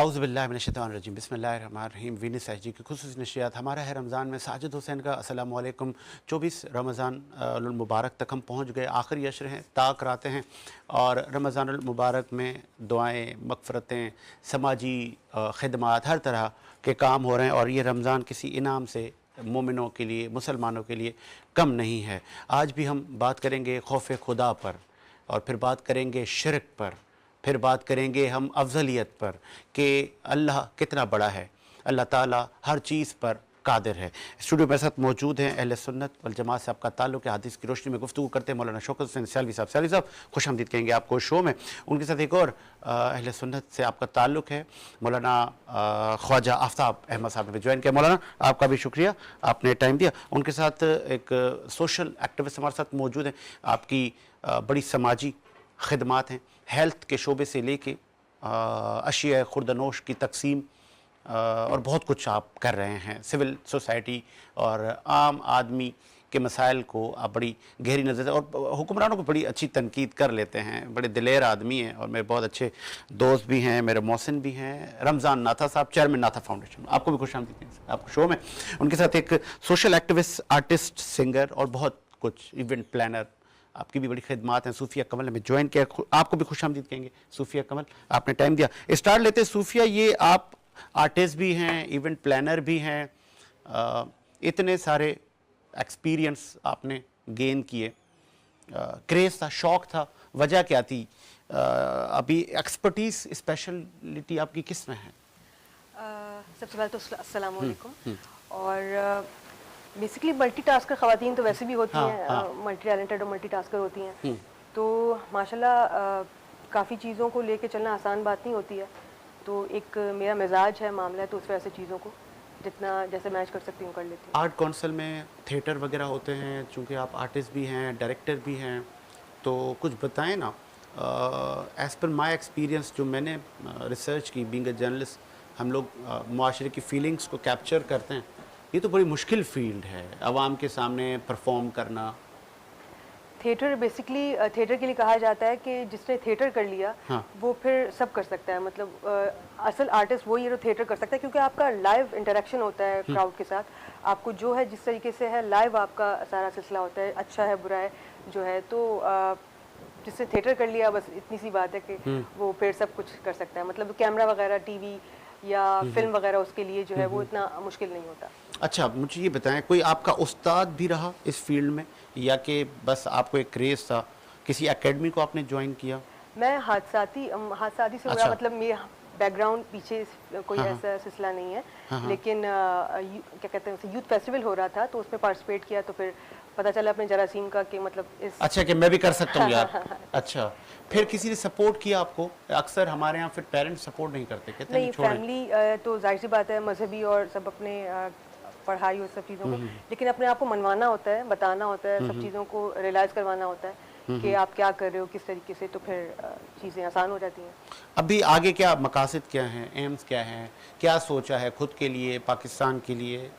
आउज़ुबिल्लाहिमिनश्शैतानिर्रजीम बिस्मिल्लाहिर्रहमानिर्रहीम। वीनस जी की खुसूसी नशियात। हमारा है रमज़ान में साजिद हुसैन का अस्सलामु अलैकुम। 24 रमज़ान मुबारक तक हम पहुँच गए। आखिरी अशर हैं, ताक रातें हैं और रमज़ानुल मुबारक में दुआएँ, मग़फ़िरतें, समाजी ख़िदमात, हर तरह के काम हो रहे हैं और ये रमज़ान किसी इनाम से मोमिनों के लिए, मुसलमानों के लिए कम नहीं है। आज भी हम बात करेंगे खौफ़ खुदा पर और फिर बात करेंगे शिरक पर, फिर बात करेंगे हम अफ़ज़लियत पर कि अल्लाह कितना बड़ा है। अल्लाह ताला हर चीज़ पर कादिर है। स्टूडियो मेरे साथ मौजूद हैं अहले सुन्नत वल जमात से आपका ताल्लुक़ है। हदीस की रोशनी में गुफ्तगू करते हैं मौलाना शौकत हुसैन सियालवी साहब। सियालवी साहब खुशामदीद कहेंगे आपको शो में। उनके साथ एक और अहले सुन्नत से आपका ताल्लुक़ है, मौलाना ख्वाजा आफ्ताब अहमद साहब ने भी ज्वाइन किया। मौलाना आपका भी शुक्रिया, आपने टाइम दिया। उनके साथ एक सोशल एक्टिविस्ट हमारे साथ मौजूद हैं। आपकी बड़ी समाजी ख़िदमात हैं, हेल्थ के शोबे से लेके अशिया खुर्दनोश की तकसीम और बहुत कुछ आप कर रहे हैं। सिविल सोसाइटी और आम आदमी के मसाइल को आप बड़ी गहरी नज़र से और हुक्मरानों को बड़ी अच्छी तनकीद कर लेते हैं। बड़े दिलेर आदमी हैं और मेरे बहुत अच्छे दोस्त भी हैं, मेरे मौसिन भी हैं। रमज़ान नाथा साहब, चेयरमैन नाथा फाउंडेशन, आपको भी खुशामदीद आपको शो में। उनके साथ एक सोशल एक्टिविस्ट, आर्टिस्ट, सिंगर और बहुत कुछ, इवेंट प्लानर, आपकी भी बड़ी खिदमात हैं। सूफिया कमल हमें ज्वाइन किया, आपको भी खुशामदीद कहेंगे। सूफिया कमल, आपने टाइम दिया। स्टार्ट लेते सूफिया, ये आप आर्टिस्ट भी हैं, इवेंट प्लानर भी हैं, इतने सारे एक्सपीरियंस आपने गेन किए, क्रेज़ था, शौक़ था, वजह क्या थी? अभी एक्सपर्टीज़, स्पेशलिटी आपकी किस में है? सबसे पहले तो अस्सलाम वालेकुम। और बेसिकली मल्टीटास्कर ख़वातीन तो वैसे भी होती हैं, मल्टी टैलेंटेड और मल्टीटास्कर होती हैं। तो माशाल्लाह काफ़ी चीज़ों को लेके चलना आसान बात नहीं होती है। तो एक मेरा मिजाज है, मामला है, तो उस वजह से चीज़ों को जितना जैसे मैच कर सकती हूँ कर लेती हूँ। आर्ट काउंसिल में थिएटर वगैरह होते हैं, चूँकि आप आर्टिस्ट भी हैं, डायरेक्टर भी हैं, तो कुछ बताएं ना। एज़ पर माई एक्सपीरियंस, जो मैंने रिसर्च की बीइंग अ जर्नलिस्ट, हम लोग मुआशरे की फीलिंग्स को कैप्चर करते हैं। ये तो बड़ी मुश्किल फील्ड है, आवाम के सामने परफॉर्म करना। थिएटर बेसिकली थिएटर के लिए कहा जाता है कि जिसने थिएटर कर लिया वो फिर सब कर सकता है। मतलब असल आर्टिस्ट वही है जो थिएटर कर सकता है, क्योंकि आपका लाइव इंटरेक्शन होता है क्राउड के साथ। आपको जो है जिस तरीके से है लाइव आपका सारा सिलसिला होता है, अच्छा है बुरा है जो है। तो जिसने थिएटर कर लिया बस इतनी सी बात है कि वो फिर सब कुछ कर सकता है। मतलब कैमरा वगैरह, टीवी या फिल्म वगैरह, उसके लिए जो है वो इतना मुश्किल नहीं होता। अच्छा, मुझे ये बताएं, कोई आपका उस्ताद भी रहा इस फील्ड में या कि बस आपको एक क्रेज़ था? किसी एकेडमी को आपने ज्वाइन किया? मैं हादसाती से अच्छा। हुआ, मतलब मेरा बैकग्राउंड पीछे कोई ऐसा सिलसिला नहीं है। लेकिन क्या कहते हैं उसे, यूथ फेस्टिवल हो रहा था तो उसमें पार्टिसिपेट किया, तो फिर पता चला अपने जरासीम का कि मतलब इस अच्छा कि मैं भी कर सकता हूँ यार। अच्छा, फिर किसी ने सपोर्ट किया आपको? अक्सर हमारे यहाँ फिर पेरेंट्स सपोर्ट नहीं करते, कहते नहीं, नहीं छोड़ें। फैमिली तो जाहिर सी बात है, मजहबी और सब अपने पढ़ाई और सब चीज़ों को, लेकिन अपने आप को मनवाना होता है, बताना होता है, सब चीज़ों को रियलाइज़ करवाना होता है कि आप क्या कर रहे हो, किस तरीके से, तो फिर चीज़ें आसान हो जाती हैं। अभी आगे क्या मकासद क्या हैं, एम्स क्या हैं, क्या सोचा है खुद के लिए, पाकिस्तान के लिए?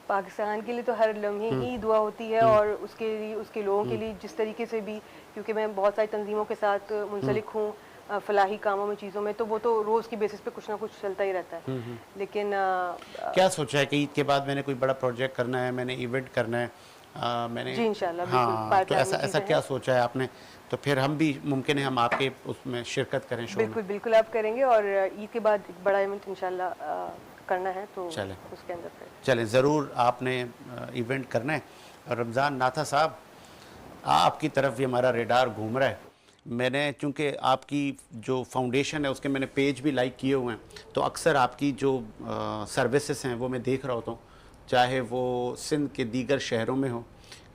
पाकिस्तान के लिए तो हर लम्हे ही दुआ होती है, और उसके लिए, उसके लोगों के लिए जिस तरीके से भी, क्योंकि मैं बहुत सारी तंजीमों के साथ मुंसलिक हूँ फलाही कामों में, चीज़ों में, तो वो तो रोज़ की बेसिस पे कुछ ना कुछ चलता ही रहता है। लेकिन क्या सोचा है कि ईद के बाद मैंने कोई बड़ा प्रोजेक्ट करना है, मैंने इवेंट करना है, मैंने? जी इंशाल्लाह, हाँ, तो ऐसा क्या सोचा है आपने? तो फिर हम भी मुमकिन है हम आपके उसमें शिरकत करें शो में। बिल्कुल बिल्कुल आप करेंगे, और ईद के बाद एक बड़ा इवेंट इंशाल्लाह करना है, तो चलें उसके अंदर चलें ज़रूर आपने इवेंट करना है। रमज़ान नाथा साहब, आपकी तरफ भी हमारा रेडार घूम रहा है। मैंने चूँकि आपकी जो फाउंडेशन है उसके मैंने पेज भी लाइक किए हुए हैं, तो अक्सर आपकी जो सर्विसेज हैं वो मैं देख रहा होता हूँ, चाहे वो सिंध के दीगर शहरों में हो,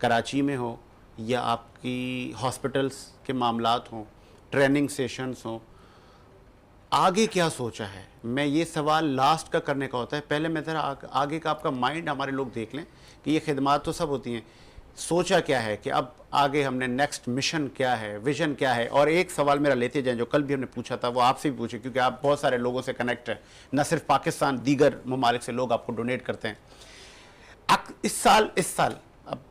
कराची में हो, या आपकी हॉस्पिटल्स के मामलात हों, ट्रेनिंग सेशंस हों। आगे क्या सोचा है? मैं ये सवाल लास्ट का करने का होता है, पहले मैं ज़रा आगे का आपका माइंड हमारे लोग देख लें कि ये खिदमात तो सब होती हैं। सोचा क्या है कि अब आगे हमने नेक्स्ट मिशन क्या है, विजन क्या है? और एक सवाल मेरा लेते जाएं, जो कल भी हमने पूछा था वो आपसे भी पूछे, क्योंकि आप बहुत सारे लोगों से कनेक्ट हैं, न सिर्फ पाकिस्तान, दीगर ममालिक से लोग आपको डोनेट करते हैं। इस साल अब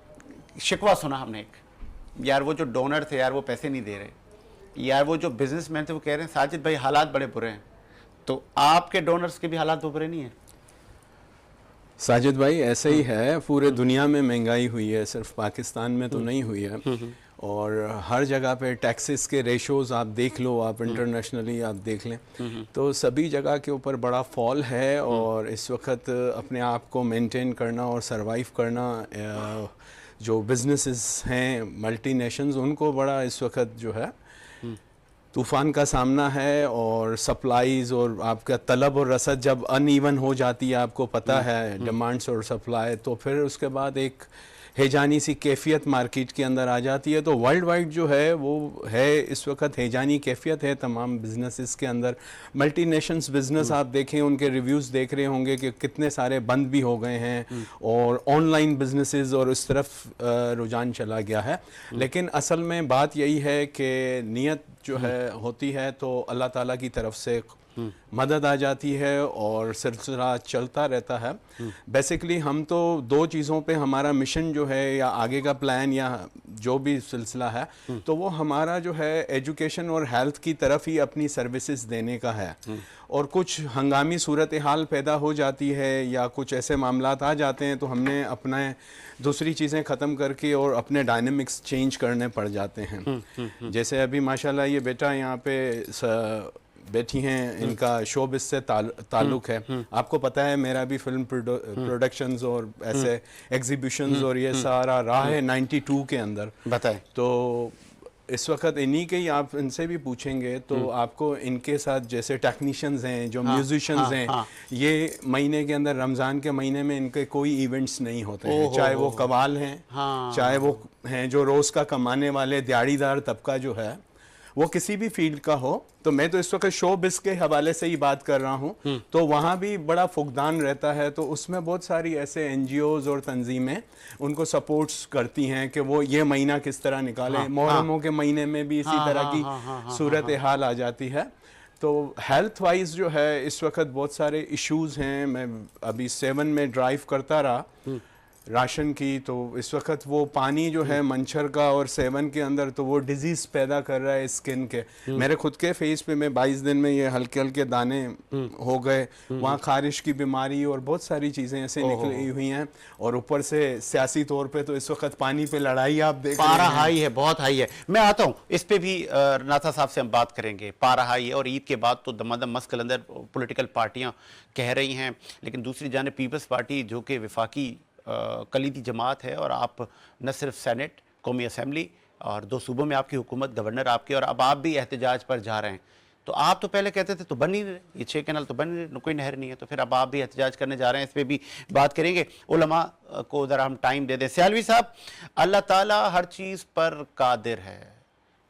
शिकवा सुना हमने एक, यार वो जो डोनर थे यार वो पैसे नहीं दे रहे, यार वो जो बिजनेसमैन थे वो कह रहे हैं साजिद भाई हालात बड़े बुरे हैं, तो आपके डोनर्स के भी हालात उभरे नहीं है? साजिद भाई ऐसा ही है, पूरे दुनिया में महंगाई हुई है, सिर्फ पाकिस्तान में तो नहीं हुई है। और हर जगह पे टैक्सेस के रेशोज़ आप देख लो, आप इंटरनेशनली आप देख लें, तो सभी जगह के ऊपर बड़ा फॉल है। और इस वक्त अपने आप को मेंटेन करना और सरवाइव करना, जो बिजनेसेस हैं मल्टीनेशंस, उनको बड़ा इस वक्त जो है तूफ़ान का सामना है। और सप्लाईज़ और आपका तलब और रसद जब अनइवन हो जाती है, आपको पता है, डिमांड्स और सप्लाई, तो फिर उसके बाद एक हेजानी सी कैफियत मार्केट के अंदर आ जाती है। तो वर्ल्ड वाइड जो है वो है इस वक्त हेजानी कैफियत है तमाम बिजनेसेस के अंदर। मल्टीनेशंस बिजनेस आप देखें, उनके रिव्यूज़ देख रहे होंगे कि कितने सारे बंद भी हो गए हैं और ऑनलाइन बिजनेसेस और इस तरफ रुझान चला गया है। लेकिन असल में बात यही है कि नीयत जो है होती है तो अल्लाह ताला की तरफ से मदद आ जाती है और सिलसिला चलता रहता है। बेसिकली हम तो दो चीज़ों पे हमारा मिशन जो है या आगे का प्लान या जो भी सिलसिला है, तो वो हमारा जो है एजुकेशन और हेल्थ की तरफ ही अपनी सर्विसेज देने का है। और कुछ हंगामी सूरत हाल पैदा हो जाती है या कुछ ऐसे मामलात आ जाते हैं तो हमने अपने दूसरी चीज़ें ख़त्म करके और अपने डायनेमिक्स चेंज करने पड़ जाते हैं। जैसे अभी माशाल्लाह ये बेटा यहाँ पे बैठी हैं, इनका शोबिस से ताल्लुक़ है। आपको पता है मेरा भी फिल्म प्रोडक्शंस और ऐसे एग्जीबिशंस और ये सारा रहा है 92 के अंदर। बताएं। तो इस वक्त इन्हीं के ही आप इनसे भी पूछेंगे तो आपको इनके साथ जैसे टेक्नीशियंस हैं, जो म्यूजिशियंस हैं, ये महीने के अंदर रमज़ान के महीने में इनके कोई इवेंट्स नहीं होते हैं, चाहे वो कवाल हैं, चाहे वो हैं जो रोज़ का कमाने वाले दिहाड़ीदार तबका जो है, वो किसी भी फील्ड का हो। तो मैं तो इस वक्त शो बिस के हवाले से ही बात कर रहा हूँ, तो वहाँ भी बड़ा फुकदान रहता है। तो उसमें बहुत सारी ऐसे NGOs और तंजीमें उनको सपोर्ट्स करती हैं कि वो ये महीना किस तरह निकालें। मुहर्रमों के महीने में भी इसी तरह की सूरत हाल आ जाती है। तो हेल्थ वाइज जो है इस वक्त बहुत सारे इश्यूज़ हैं। मैं अभी 7 में ड्राइव करता रहा राशन की, तो इस वक्त वो पानी जो है मंचर का और 7 के अंदर, तो वो डिजीज़ पैदा कर रहा है स्किन के। मेरे खुद के फेस पे मैं 22 दिन में ये हल्के हल्के दाने हो गए। वहाँ खारिश की बीमारी और बहुत सारी चीज़ें ऐसे निकली हुई हैं। और ऊपर से सियासी तौर पे तो इस वक्त पानी पे लड़ाई आप देख रहे हैं, पारा हाई है, बहुत हाई है। मैं आता हूँ इस पे भी, नाथा साहब से हम बात करेंगे। पारा हाई है और ईद के बाद तो दमादम मस्त कलंदर पॉलिटिकल पार्टियाँ कह रही हैं, लेकिन दूसरी जानिब पीपल्स पार्टी जो कि वफाकी कलीदी जमात है, और आप न सिर्फ सेनेट, कौमी असम्बली और 2 सूबों में आपकी हुकूमत, गवर्नर आपके, और अब आप भी एहतजाज पर जा रहे हैं। तो आप तो पहले कहते थे तो बन नहीं रहे, ये 6 कैनाल तो बन नहीं रहे, कोई नहर नहीं है, तो फिर अब आप भी एहतजाज करने जा रहे हैं। इस पर भी बात करेंगे। उलमा को ज़रा हम टाइम दे दें। सियालवी साहब, अल्लाह ताला हर चीज़ पर कादिर है,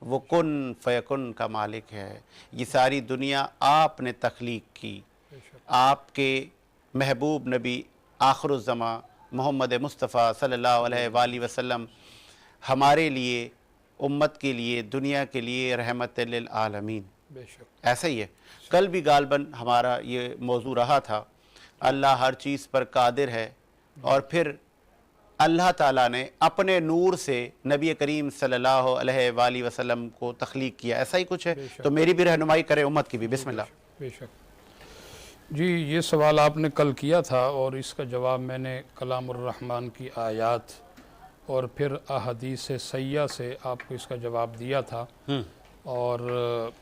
वो कुन फयकुन का मालिक है। ये सारी दुनिया आपने तख्लीक की, आपके महबूब नबी आखिरुज़्ज़मा मोहम्मद मुस्तफ़ा सल्लल्लाहु अलैहि वसल्लम हमारे लिए, उम्मत के लिए, दुनिया के लिए रहमत लिल आलमीन। ऐसा ही है। कल भी गालबन हमारा ये मौजू रहा था, अल्लाह हर चीज़ पर कादिर है, और फिर अल्लाह ताला ने अपने नूर से नबी करीम सल्लल्लाहु अलैहि वसल्लम को तख्लीक किया। ऐसा ही कुछ है, तो मेरी भी रहनुमाई करें, उम्मत की भी। बिस्मिल्लाह। बेशक जी, ये सवाल आपने कल किया था और इसका जवाब मैंने कलामुर रहमान की आयात और फिर अहदीस सैया से आपको इसका जवाब दिया था। और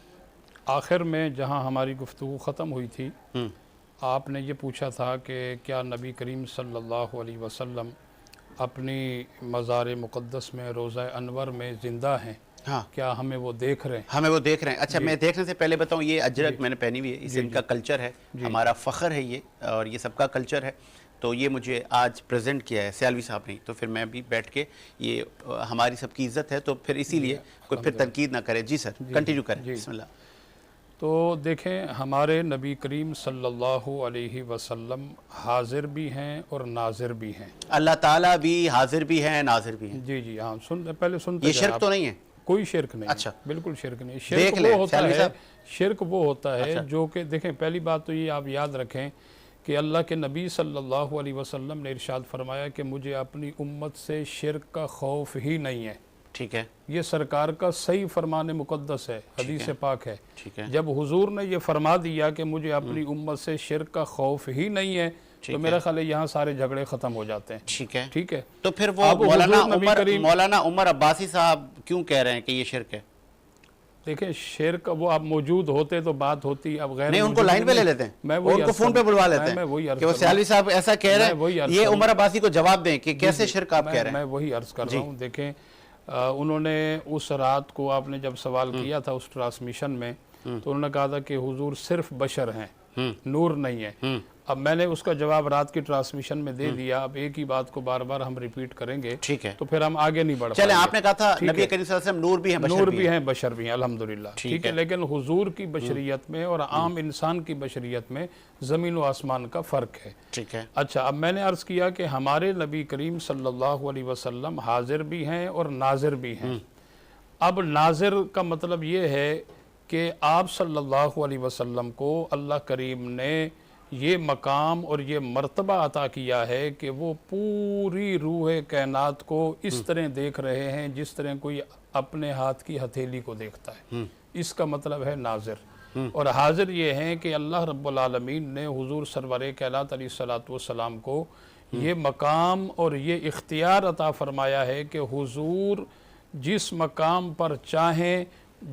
आखिर में जहां हमारी गुफ्तगू ख़त्म हुई थी, आपने ये पूछा था कि क्या नबी करीम सल्लल्लाहु अलैहि वसल्लम अपनी मज़ार मुक़द्दस में, रोज़ा अनवर में ज़िंदा हैं? हाँ, क्या हमें वो देख रहे हैं? हमें वो देख रहे हैं। अच्छा, मैं देखने से पहले बताऊं, ये अजरक मैंने पहनी हुई है, इसे इनका कल्चर है, हमारा फ़ख्र है ये, और ये सबका कल्चर है। तो ये मुझे आज प्रेजेंट किया है सियालवी साहब ने, तो फिर मैं भी बैठ के, ये हमारी सबकी इज़्ज़त है, तो फिर इसीलिए कोई फिर तनकीद ना करे। जी सर, कंटिन्यू करें। बिस्मिल्लाह। तो देखें, हमारे नबी करीम सल्लल्लाहु अलैहि वसल्लम हाजिर भी हैं और नाजिर भी हैं। अल्लाह ताला भी हाजिर भी हैं, नाजिर भी हैं। जी जी हाँ, पहले सुनते ये शिर्क तो नहीं है? कोई शिर्क नहीं। अच्छा, बिल्कुल शिर्क नहीं। शिर्क वो होता है, शिर्क वो होता है अच्छा, जो कि देखें, पहली बात तो ये आप याद रखें कि अल्लाह के नबी सल्लल्लाहु अलैहि वसल्लम ने इरशाद फरमाया कि मुझे अपनी उम्मत से शिर्क का खौफ ही नहीं है। ठीक है, ये सरकार का सही फरमान मुकद्दस है, हदीस पाक है। ठीक है, जब हुजूर ने ये फरमा दिया कि मुझे अपनी उम्मत से शिर्क का खौफ ही नहीं है, तो मेरा ख्याल है यहाँ सारे झगड़े खत्म हो जाते हैं। ठीक है, ठीक है। तो फिर वो अब मौलाना उमर अब्बासी साहब क्यों कह रहे हैं कि ये शिर्क है? देखिए शिर्क वो आप मौजूद होते तो बात होती, अब गैर नहीं, उनको लाइन पे ले लेते हैं, मैं उनको फोन पे बुलवा लेते हैं कि वो सियालवी साहब ऐसा कह रहे हैं, ये उमर अब्बासी को जवाब दें कि कैसे शिर्क आप कह रहे हैं। मैं वही अर्ज कर रहा हूँ। देखें उन्होंने उस रात को आपने जब सवाल किया था उस ट्रांसमिशन में, तो उन्होंने कहा था कि हुजूर सिर्फ बशर हैं, नूर नहीं है। अब मैंने उसका जवाब रात की ट्रांसमिशन में दे दिया, अब एक ही बात को बार बार हम रिपीट करेंगे, ठीक है, तो फिर हम आगे नहीं बढ़ पाएंगे। चले, आपने कहा था नबी करीम सल्लल्लाहु अलैहि वसल्लम नूर भी हैं, नूर भी हैं, बशर भी हैं, अल्हम्दुलिल्लाह, ठीक है। लेकिन हुजूर की बशरियत में और आम इंसान की बशरियत में ज़मीन व आसमान का फ़र्क है, ठीक है। अच्छा, अब मैंने अर्ज़ किया कि हमारे नबी करीम सल्लल्लाहु अलैहि वसल्लम हाजिर भी हैं और नाजिर भी हैं। अब नाजिर का मतलब ये है कि आप सल्लल्लाहु अलैहि वसल्लम को अल्लाह करीम ने ये मकाम और ये मर्तबा अता किया है कि वो पूरी रूह कायनात को इस तरह देख रहे हैं जिस तरह कोई अपने हाथ की हथेली को देखता है। इसका मतलब है नाजिर। और हाजिर ये हैं कि अल्लाह रब्बुल आलमीन ने हुजूर सरवर कायनात अलैहिस्सलातु वस्सलाम को ये मकाम और ये इख्तियार अता फरमाया है कि हुजूर जिस मकाम पर चाहें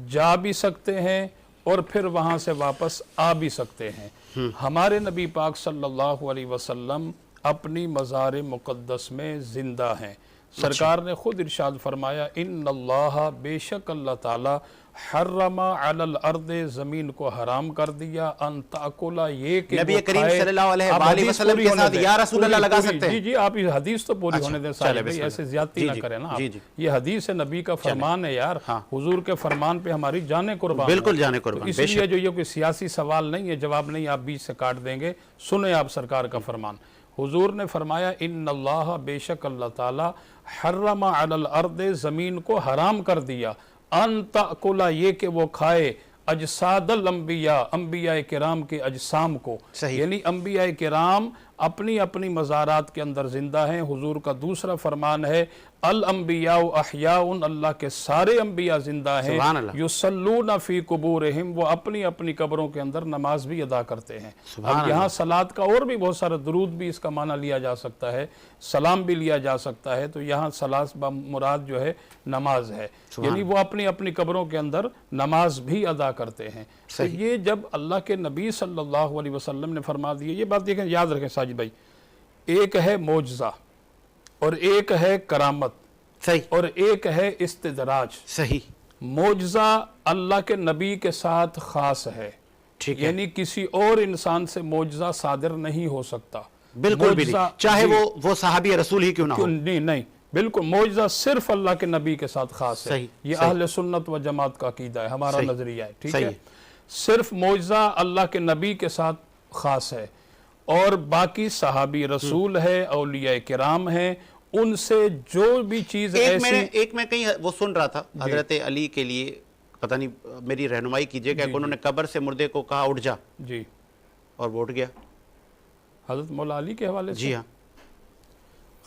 जा भी सकते हैं और फिर वहाँ से वापस आ भी सकते हैं। हमारे नबी पाक सल्लल्लाहु अलैहि वसल्लम अपनी मज़ार मुक़द्दस में ज़िंदा हैं। सरकार ने खुद इरशाद फरमाया, इन्नल्लाह, बेशक अल्लाह ताला हर्रमा अलल अर्दे, ज़मीन को हराम कर दिया, अन ताकुला, ये कि नबी करीम सल्लल्लाहु अलैहि वसल्लम के साथ या रसूल अल्लाह लगा सकते हैं। जी जी, आप इस हदीस तो पूरी होने दें साहब, ऐसे ज्यादती ना करें ना आप। ये हदीस है, नबी का फरमान है यार, हुजूर के फरमान पे हमारी जाने कुर्बान, बिल्कुल जाने कुर्बान। इसलिए जो ये कोई सियासी सवाल नहीं है, जवाब नहीं, आप बीच से काट देंगे। सुने आप सरकार का फरमान। हुजूर ने फरमाया, इन्नल्लाह, बेशक अल्लाह ताला, हर्रमा अलल अर्दे, ज़मीन को हराम कर दिया, अन ताकुला, ये कि वो खाए, अजसादल अंबिया, अंबिया किराम के अजसाम को, यानी अंबिया किराम अपनी अपनी मज़ारात के अंदर जिंदा हैं। हुजूर का दूसरा फरमान है, अल अंबिया अहयाउन, अल्लाह के सारे अंबिया जिंदा हैं, युसल्लूना फी कुबूरिहिम, वो अपनी अपनी कब्रों के अंदर नमाज भी अदा करते हैं। अब यहाँ सलात का और भी बहुत सारा, दुरूद भी इसका माना लिया जा सकता है, सलाम भी लिया जा सकता है, तो यहाँ सलात मुराद जो है नमाज है, यानी वो अपनी अपनी कब्रों के अंदर नमाज भी अदा करते हैं। तो ये जब अल्लाह के नबी सल्लल्लाहु अलैहि वसल्लम ने फरमा दिया, ये बात देखें, याद रखें साजिद भाई, एक है मोजज़ा और एक है करामत, सही, और एक है इस्तिदराज, सही। मोजज़ा अल्लाह के नबी के साथ खास है, ठीक है, यानी किसी और इंसान से मोजज़ा सादिर नहीं हो सकता, बिल्कुल भी नहीं, चाहे वो सहाबी रसूल ही क्यों ना हो। नहीं, बिल्कुल, मोजज़ा सिर्फ अल्लाह के नबी के साथ खास है। ये अहले सुन्नत व जमात का अकीदा है, हमारा नजरिया है, ठीक है। सिर्फ मोजज़ा अल्लाह के नबी के साथ खास है, और बाकी सहाबी रसूल है, औलिया किराम है, उनसे जो भी चीज़ ऐसी, मैं कहीं वो सुन रहा था, हजरत अली के लिए, पता नहीं, मेरी रहनुमाई कीजिएगा, उन्होंने कब्र से मुर्दे को कहा उठ जा जी, और वो उठ गया, हजरत मौला अली के हवाले से। जी हाँ,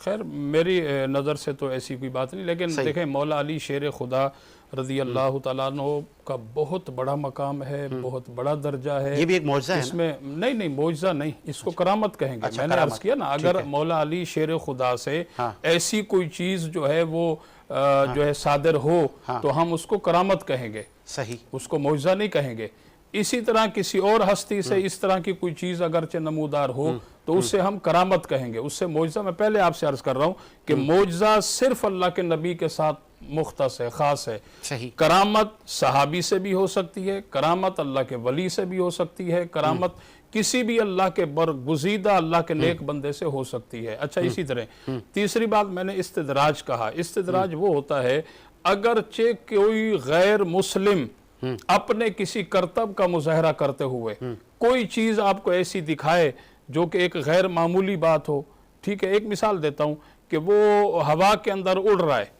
खैर मेरी नज़र से तो ऐसी कोई बात नहीं, लेकिन देखें मौला अली शेर खुदा रज़ी अल्लाह तआला अन्हु का बहुत बड़ा मकाम है, बहुत बड़ा दर्जा है। ये भी एक मौजज़ा है इसमें नहीं मौजज़ा नहीं, इसको करामत कहेंगे। अच्छा, मैंने अर्ज़ किया ना, अगर मौला अली शेर खुदा से ऐसी कोई चीज़ जो है वो जो है सादिर हो, तो हम उसको करामत कहेंगे, सही, उसको मौजज़ा नहीं कहेंगे। इसी तरह किसी और हस्ती से इस तरह की कोई चीज़ अगरचे नमूदार हो, तो उससे हम करामत कहेंगे, उससे मौजज़ा। मैं पहले आपसे अर्ज़ कर रहा हूँ कि मौजज़ा सिर्फ अल्लाह के नबी के साथ मुख्तस है, ख़ास है। सही, करामत सहाबी से भी हो सकती है, करामत अल्लाह के वली से भी हो सकती है, करामत किसी भी अल्लाह के बरगुज़ीदा अल्लाह के नेक बंदे से हो सकती है। अच्छा, इसी तरह तीसरी बात मैंने इस्तिदराज कहा। इस्तिदराज वो होता है अगरचे कोई गैर मुस्लिम अपने किसी करतब का मुजाहरा करते हुए कोई चीज़ आपको ऐसी दिखाए जो कि एक गैर मामूली बात हो, ठीक है। एक मिसाल देता हूँ कि वो हवा के अंदर उड़ रहा है,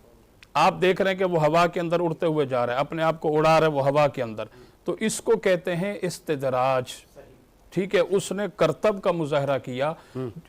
आप देख रहे हैं कि वो हवा के अंदर उड़ते हुए जा रहा है, अपने आप को उड़ा रहा है वो हवा के अंदर, तो इसको कहते हैं इस्तिदराज, ठीक है, उसने करतब का मुजाहरा किया,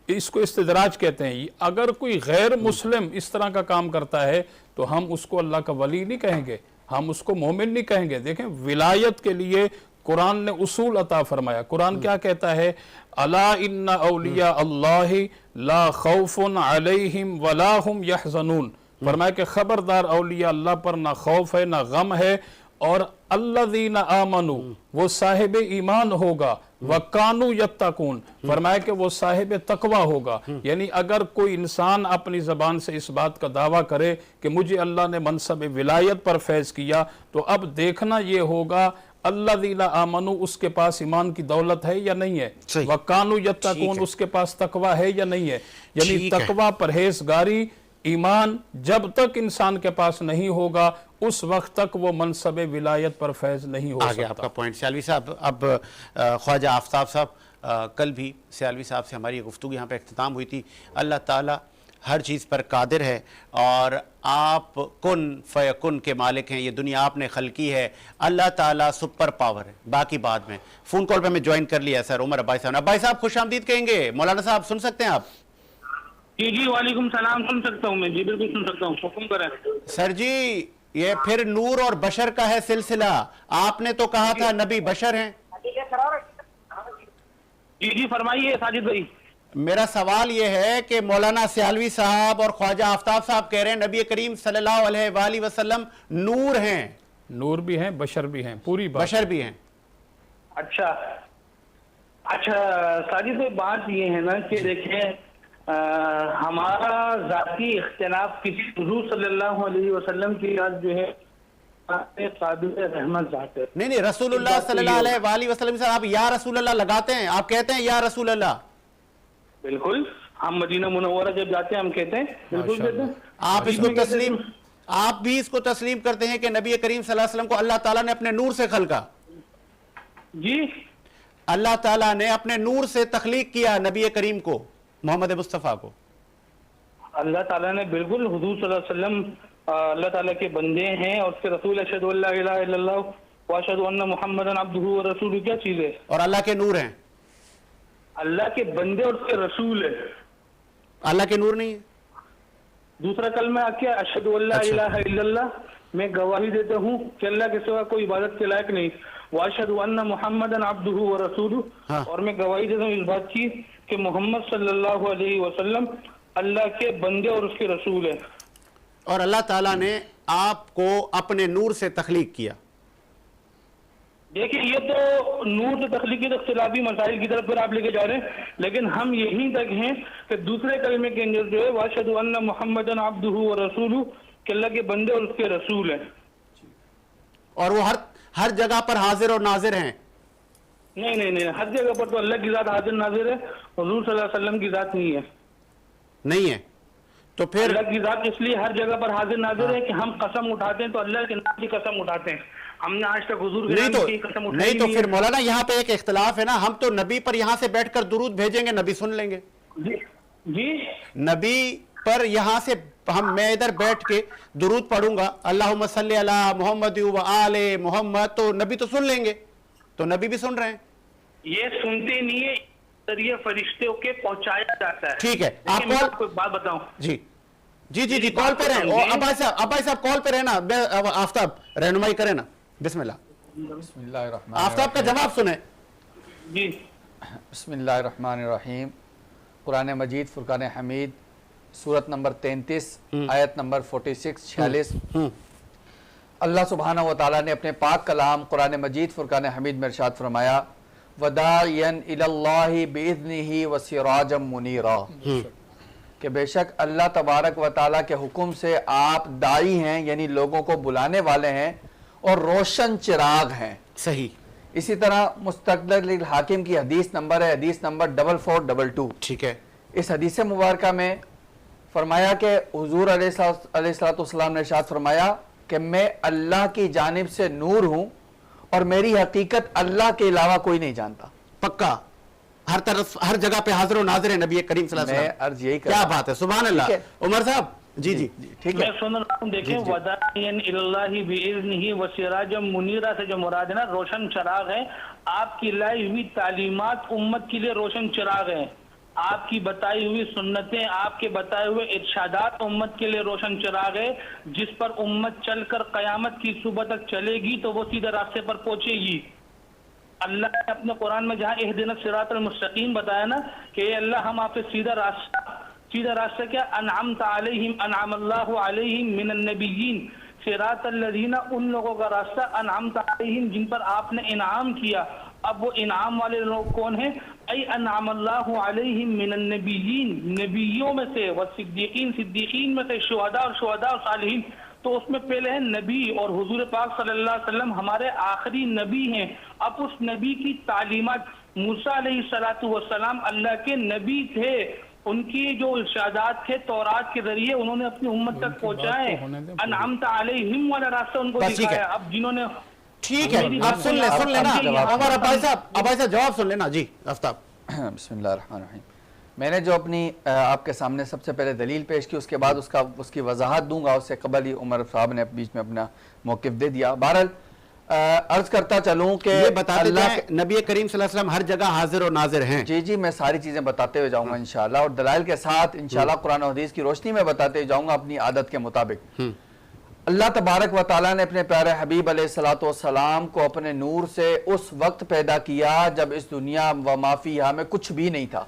इसको इस्तिदराज कहते हैं। अगर कोई गैर मुस्लिम इस तरह का काम करता है तो हम उसको अल्लाह का वली नहीं कहेंगे, हम उसको मोमिन नहीं कहेंगे। देखें, विलायत के लिए कुरान ने उसूल अता फरमाया। कुरान क्या कहता है? अला इन्ना औलिया अल्लाहि ला खौफुन अलैहिम वला हुम यहज़नून। फरमाया कि खबरदार, औलिया अल्लाह पर ना खौफ है ना गम है, और अल्लज़ीना आमनू, वो साहिब ईमान होगा, वकानू यत्तकून, फरमाया कि वो साहिब तकवा होगा। यानी अगर कोई इंसान अपनी ज़बान से इस बात का दावा करे कि मुझे अल्लाह ने मनसब विलायत पर फैज़ किया, तो अब देखना ये होगा अल्लज़ीना आमनू, उसके पास ईमान की दौलत है या नहीं है, वकानू यत्तकून, उसके पास तकवा है या नहीं है। यानी तकवा, परहेजगारी, ईमान जब तक इंसान के पास नहीं होगा उस वक्त तक वो मनसब विलायत पर फैज़ नहीं हो सकता। आपका पॉइंट सियालवी साहब। अब ख्वाजा आफ्ताब साहब, कल भी सियालवी साहब से हमारी गुफ्तगू यहाँ पे इख्तिताम हुई थी। अल्लाह ताला हर चीज़ पर कादिर है और आप कुन फयकुन के मालिक हैं, ये दुनिया आपने खलकी है, अल्लाह ताला सुपर पावर है, बाकी बाद में। फ़ोन कॉल पर मैं ज्वाइन कर लिया सर उमर अब्बाई साहब। अब्बाई साहब खुश आमदीद कहेंगे। मौलाना साहब सुन सकते हैं आप? जी जी, वालेकुम सलाम, सुन सकता हूँ मैं जी, बिल्कुल सुन सकता हूँ, हुक्म करें। सर जी, ये फिर नूर और बशर का है सिलसिला। आपने तो कहा था नबी बशर हैं। जी जी, फरमाइए साजिद भाई। मेरा सवाल ये है कि मौलाना सियालवी साहब और ख्वाजा आफ्ताब साहब कह रहे हैं नबी करीम सल्लल्लाहु अलैहि वसल्लम नूर हैं। नूर भी हैं, बशर भी हैं, पूरी बात। बशर भी हैं। अच्छा अच्छा साजिद भाई, बात ये है ना कि देखें, हमारा जाती इख्तिलाफ किसी हुजूर सल्लल्लाहु अलैहि वसल्लम की याद जो है काबिल रहमत जात है। नहीं, रसूलुल्लाह सल्लल्लाहु अलैहि वसल्लम से आप या रसूलल्लाह लगाते हैं, आप कहते हैं या रसूलल्लाह। बिल्कुल, हम मदीना मुनव्वरा जब जाते हैं हम कहते हैं, बिल्कुल कहते हैं। आप इसको तस्लीम, आप भी इसको तस्लीम करते हैं कि नबी करीम सल्लल्लाहु अलैहि वसल्लम को अल्लाह ताला ने अपने नूर से खलका? जी, अल्लाह ताला ने अपने नूर से तख्लीक किया नबी करीम को, मोहम्मद मुस्तफ़ा को। अल्लाह ताला ने बिल्कुल, हुजूर सल्लल्लाहु अलैहि वसल्लम अल्लाह ताला के बंदे हैं और उसके रसूल, अशहदु अल्ला इलाहा इल्लल्लाह व अशहदु अन्ना मुहम्मदन अब्दुहु व रसूलुहु, क्या चीज है? और अल्लाह के नूर हैं। अल्लाह के बंदे और उसके रसूल है, अल्लाह के नूर नहीं है। दूसरा कलमा क्या? अशहदु अल्ला इलाहा इल्लल्लाह, मैं गवाही देता हूँ कि अल्लाह के सिवा कोई इबादत के लायक नहीं, व अशहदु अन्ना मुहम्मदन अब्दुहु व रसूलुहु, और मैं गवाही देता हूँ इस बात की कि मोहम्मद सल्लल्लाहु अलैहि वसल्लम अल्लाह के बंदे और उसके रसूल है। और अल्लाह ताला ने आपको अपने नूर से तख्लीक किया। देखिए, ये तो नूर से तख्लीकी तो इख्तिलाफी मसाइल की तरफ फिर आप लेके जा रहे हैं, लेकिन हम यहीं तक हैं कि दूसरे कलमे के अंदर जो है वाशहदु अन्ना मुहम्मदन अब्दुहु व रसूलुहु, कि अल्लाह के बंदे और उसके रसूल हैं। और वो हर जगह पर हाजिर और नाजिर हैं। नहीं नहीं नहीं, हर जगह पर तो अल्लाह की जात हाजिर नाजिर है, हुजूर सल्लल्लाहु अलैहि वसल्लम की जात नहीं है। नहीं है तो फिर अल्लाह की जात इसलिए हर जगह पर हाजिर नाजिर है कि हम कसम उठाते हैं तो अल्लाह के नाम की कसम उठाते हैं। हमने आज तक हुजूर के नाम की कसम उठाई नहीं तो फिर मौलाना यहाँ पे एक इख्तिलाफ है ना, हम तो नबी पर यहाँ से बैठकर दुरूद भेजेंगे, नबी सुन लेंगे। जी जी, नबी पर यहाँ से मैं इधर बैठ के दुरूद पढ़ूंगा, अल्लाहुम्मा सल्ली अला मोहम्मद व आले मोहम्मद, तो नबी तो सुन लेंगे। तो नबी भी सुन रहे हैं। ये सुनते नहीं है, जरिए फरिश्तों के पहुंचाया जाता है। ठीक है, आप कोई बात बताऊं? जी जी जी जी, कॉल पे रहें। अब्बाई साहब कॉल पे रहना, आफ्ताब रहनुमाई करे ना। बिस्मिल्लाह, आफ्ताब का जवाब सुने जी। बिस्मिल्लाहिर्रहमानिर्रहीम। कुरान मजीद फुरकान हमीद सूरत नंबर 33 आयत नंबर 46 अल्लाह सुब्हानहू व तआला ने अपने पाक कलाम कुरान मजीद फुरकान हमीद में इरशाद फरमाया, वदायन इलल्लाहि बिइज़्निही व सिराजम मुनीरा, कि बेशक अल्लाह तबारक व तआला के हुक्म से आप दाई हैं, यानी लोगों को बुलाने वाले हैं, और रोशन चिराग हैं। सही। इसी तरह मुस्तदरक हाकिम की हदीस नंबर है, हदीस नंबर 4422। ठीक है। इस हदीस मुबारक में फरमाया कि हुजूर अलैहिस्सलाम ने इरशाद फरमाया कि मैं अल्लाह की जानिब से नूर हूँ और मेरी हकीकत अल्लाह के अलावा कोई नहीं जानता। पक्का हर तरफ हर जगह पे हाजिर और नाजिर है नबी करीम सल्लल्लाहु अलैहि वसल्लम। मैं अर्ज यही क्या बात है, सुभान अल्लाह। उमर साहब जी जी ठीक है। मैं सुन रहा हूँ, देखें वदायन इल्लाहि बिइज़्निही व सिराजम मुनीरा से जो मुराद है ना, रोशन चिराग है। आपकी लाई हुई तालीमात उम्मत के लिए रोशन चिराग है। आपकी बताई हुई सुन्नतें, आपके बताए हुए इरशादात उम्मत के लिए रोशन चिराग है, जिस पर उम्मत चलकर कयामत की सुबह तक चलेगी तो वो सीधे रास्ते पर पहुंचेगी। अल्लाह ने अपने कुरान में जहाँ इहदिनस सिरातल मुस्तकीम बताया ना कि अल्लाह हम आप पे सीधा रास्ता क्या, अनअमता अलैहिम अनअमल्लाहु अलैहिम मिनन नबिय्यीन, सिरातल लज़ीना, उन लोगों का रास्ता, अनअमता अलैहिम, जिन पर आपने इनाम किया। अब वो इनाम वाले लोग कौन हैं? ऐ अनअमल्लाहु अलैहिम मिनन नबिय्यीन, नबियों में से, व सिद्दीकीन, सिद्दीकीन में से, शुहदा और सालिहीन। तो उसमें पहले है नबी, और हुजूर पाक सल्लल्लाहु अलैहि वसल्लम हमारे आखिरी नबी हैं। अब उस नबी की तालीमात, मूसा अलैहिस्सलातु वस्सलाम अल्लाह के नबी थे, उनकी जो इरशादात थे तौरात के जरिए उन्होंने अपनी उम्मत तक पहुंचाए। अनअमता अलैहिम वाला रास्ता उनको दिखाया। अब जिन्होंने, ठीक है, आप सुन लेना उमर अब्बासी साहब जवाब सुन लेना। जी आफ्ताब। बिस्मिल्लाहिर्रहमानिर्रहीम। मैंने जो अपनी आपके सामने सबसे पहले दलील पेश की, उसके बाद उसकी वजाहत दूंगा। उससे कबल ही उमर साहब ने बीच में अपना मौक़िफ़ दे दिया। बहरहाल अर्ज करता चलूं कि ये बताते हैं नबी करीम सल्लल्लाहु अलैहि वसल्लम हर जगह हाजिर और नाजिर हैं। जी जी, मैं सारी चीज़ें बताते हुए जाऊंगा इंशाअल्लाह, और दलाइल के साथ इंशाअल्लाह कुरान और हदीस की रोशनी में बताते हुए जाऊंगा अपनी आदत के मुताबिक। अल्लाह तबारक व तआला ने अपने प्यारे हबीब अलैहिस्सलातु वस्सलाम को अपने नूर से उस वक्त पैदा किया जब इस दुनिया व माफिया में कुछ भी नहीं था,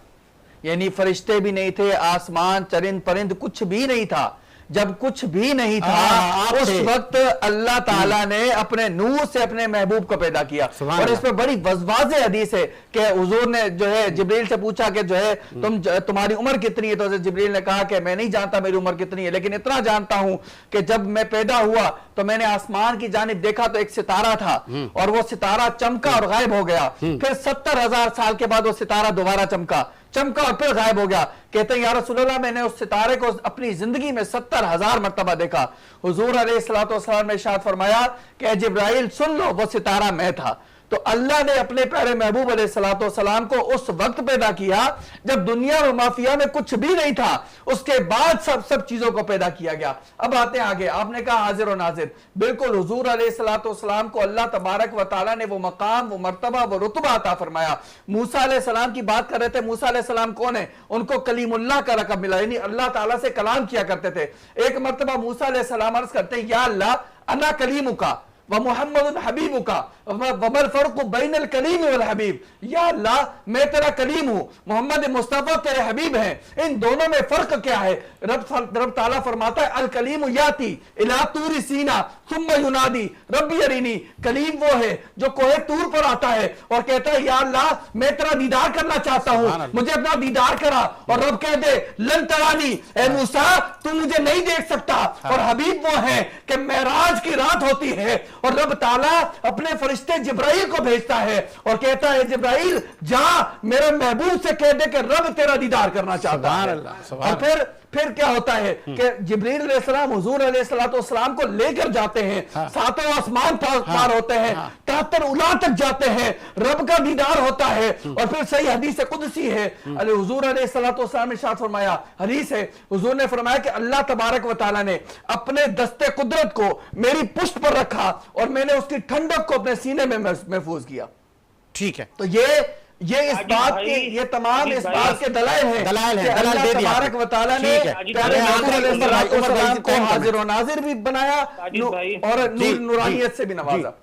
यानी फरिश्ते भी नहीं थे, आसमान चरिंद परिंद कुछ भी नहीं था। जब कुछ भी नहीं था उस वक्त अल्लाह ताला ने अपने नूर से अपने महबूब को पैदा किया। और इसमें बड़ी वाज़ेह हदीस है कि हुजूर ने जो है जिब्रील से पूछा कि जो है तुम्हारी उम्र कितनी है, तो जिब्रील ने कहा कि मैं नहीं जानता मेरी उम्र कितनी है, लेकिन इतना जानता हूं कि जब मैं पैदा हुआ तो मैंने आसमान की जानिब देखा तो एक सितारा था, और वो सितारा चमका और गायब हो गया। फिर 70,000 साल के बाद वो सितारा दोबारा चमका और फिर गायब हो गया। कहते हैं या रसूलल्लाह, मैंने उस सितारे को अपनी जिंदगी में 70,000 मर्तबा देखा। हुजूर अलैहिस्सलातु वस्सलाम ने इरशाद फरमाया कि जिब्राइल सुन लो, वो सितारा मैं था। तो अल्लाह ने अपने प्यारे महबूब अलैहिस्सलातु वस्सलाम को उस वक्त पैदा किया जब दुनिया और माफिया में कुछ भी नहीं था, उसके बाद सब चीजों को पैदा किया गया। अब आते हैं आगे। आपने कहा हाजिर और नाजिर, बिल्कुल हुजूर अलैहिस्सलातु वस्सलाम को अल्लाह तबारक व तआला ने वो मकाम, वो मर्तबा, वो रुतबा अता फरमाया। मूसा अलैहिस्सलाम की बात कर रहे थे। मूसा अलैहिस्सलाम कौन है? उनको कलीमुल्लाह का लक़ब मिला, यानी अल्लाह ताला से कलाम किया करते थे। एक मर्तबा मूसा अलैहिस्सलाम अर्ज करते हैं, या अल्लाह अना कलीमुका व मुहम्मदुन हबीबुका वमल फर्क़ु बैनल कलीम वल हबीब। या अल्लाह, मैं तेरा कलीम हूं, मोहम्मद मुस्तफा तेरे हबीब हैं, इन दोनों में फर्क क्या है? रब ताला फरमाता है अल कलीम याती इला तूर सीना सुम्मा युनादी रब्बी अरीनी। कलीम वो है जो कोहे तूर पर आता है और कहता है या अल्लाह मैं तेरा दीदार करना चाहता हूं, मुझे अपना दीदार करा। और रब कह दे लन तरानी, ए मूसा तू मुझे नहीं देख सकता। और हबीब वो है कि मेराज की रात होती है और रब ताला अपने फरिश्ते जिब्राइल को भेजता है और कहता है जिब्राइल जा मेरे महबूब से कह दे कि रब तेरा दीदार करना चाहता है। और फिर क्या होता है कि जिब्रील अलैहिस्सलाम हुजूर अलैहिस्सलातु वस्सलाम को लेकर जाते हैं, सातों आसमान पार होते हैं, 73 उला तक जाते हैं, रब का दीदार होता है। और फिर सही हदीस कुदसी है, हुजूर अलैहिस्सलातु वस्सलाम ने इरशाद फरमाया, हदीस है, हुजूर ने फरमाया कि अल्लाह तबारक व तआला ने अपने दस्ते कुदरत को मेरी पुष्ट पर रखा और मैंने उसकी ठंडक को अपने सीने में महफूज किया। ठीक है, तो ये इस बात की, ये तमाम इस बात के दलाइल हैं। दलाइल दे दिया तबारक व तआला ने प्यारे नबी को हाजिर और नाजिर भी बनाया और नूरानियत से भी नवाजा।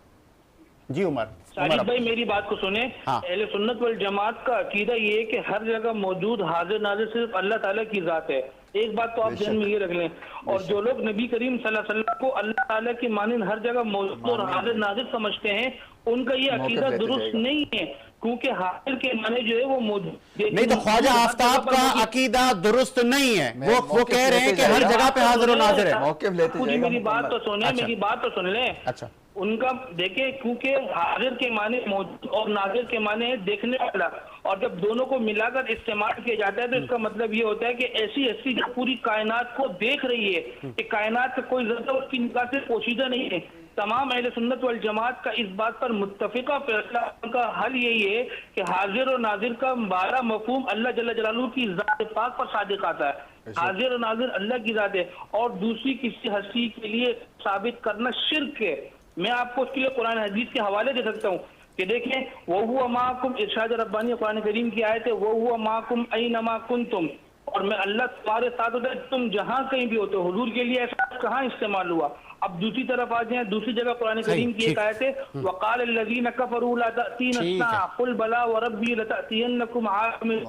जी उमर साजिद भाई मेरी बात को सुने। अहले सुन्नत वल जमात का अकीदा ये है कि हर जगह मौजूद हाजिर नाजिर सिर्फ अल्लाह ताला की जात है। एक बात तो आप ध्यान में ये रख लें। और जो लोग नबी करीम सल्लल्लाहु अलैहि वसल्लम को अल्लाह ताला की मानिंद हर जगह मौजूद और हाजिर नाजिर समझते हैं, उनका ये अकीदा दुरुस्त नहीं है, क्योंकि हाजिर के माने जो है वो मौजूद नहीं। तो ख्वाजा आफ्ताब का अकीदा दुरुस्त नहीं है, वो कह रहे हैं कि हर जगह पे हाजिर और नाजिर है। मौक़िफ़ लेते जाइएगा। मेरी बात तो सुने, मेरी बात तो सुन लें। अच्छा, उनका देखे, क्योंकि हाजिर के माने मौजूद और नाजिर के माने है देखने वाला, और जब दोनों को मिलाकर इस्तेमाल किया जाता है तो इसका मतलब ये होता है कि ऐसी हस्ती जो पूरी कायनात को देख रही है कि कायनात का कोई ज़र्रा उसकी निगाह से पोशीदा नहीं है, तमाम अहले सुन्नत वल जमात का इस बात पर मुत्तफिका फैसला का हल यही है कि हाजिर और नाजिर का 12 मफहूम अल्लाह जल्ल जलालहू की ज़ात पाक पर सादिक आता है। हाजिर और नाजिर अल्लाह की ज़ात है और दूसरी किसी हस्ती के लिए साबित करना शिर्क है। मैं आपको उसके लिए कुरान हदीस के हवाले दे सकता हूँ कि देखें, वो हुआ माकुम, इरशाद रब्बानी कुरान करीम की आयत है, वो हुआ माकुम ऐनमा कुंतुम, और मैं अल्लाह तुम्हारे साथ होता है तुम जहां कहीं भी होते हो। हुजूर के लिए ऐसा कहाँ इस्तेमाल हुआ। अब दूसरी तरफ आ जाए, दूसरी जगह कुरान करीम की एक आयत है, वक़ाल अल्लज़ीना कफ़रू ला तअतीना क़ुल बला व रब्बी लतअतियन्नकुम आमिल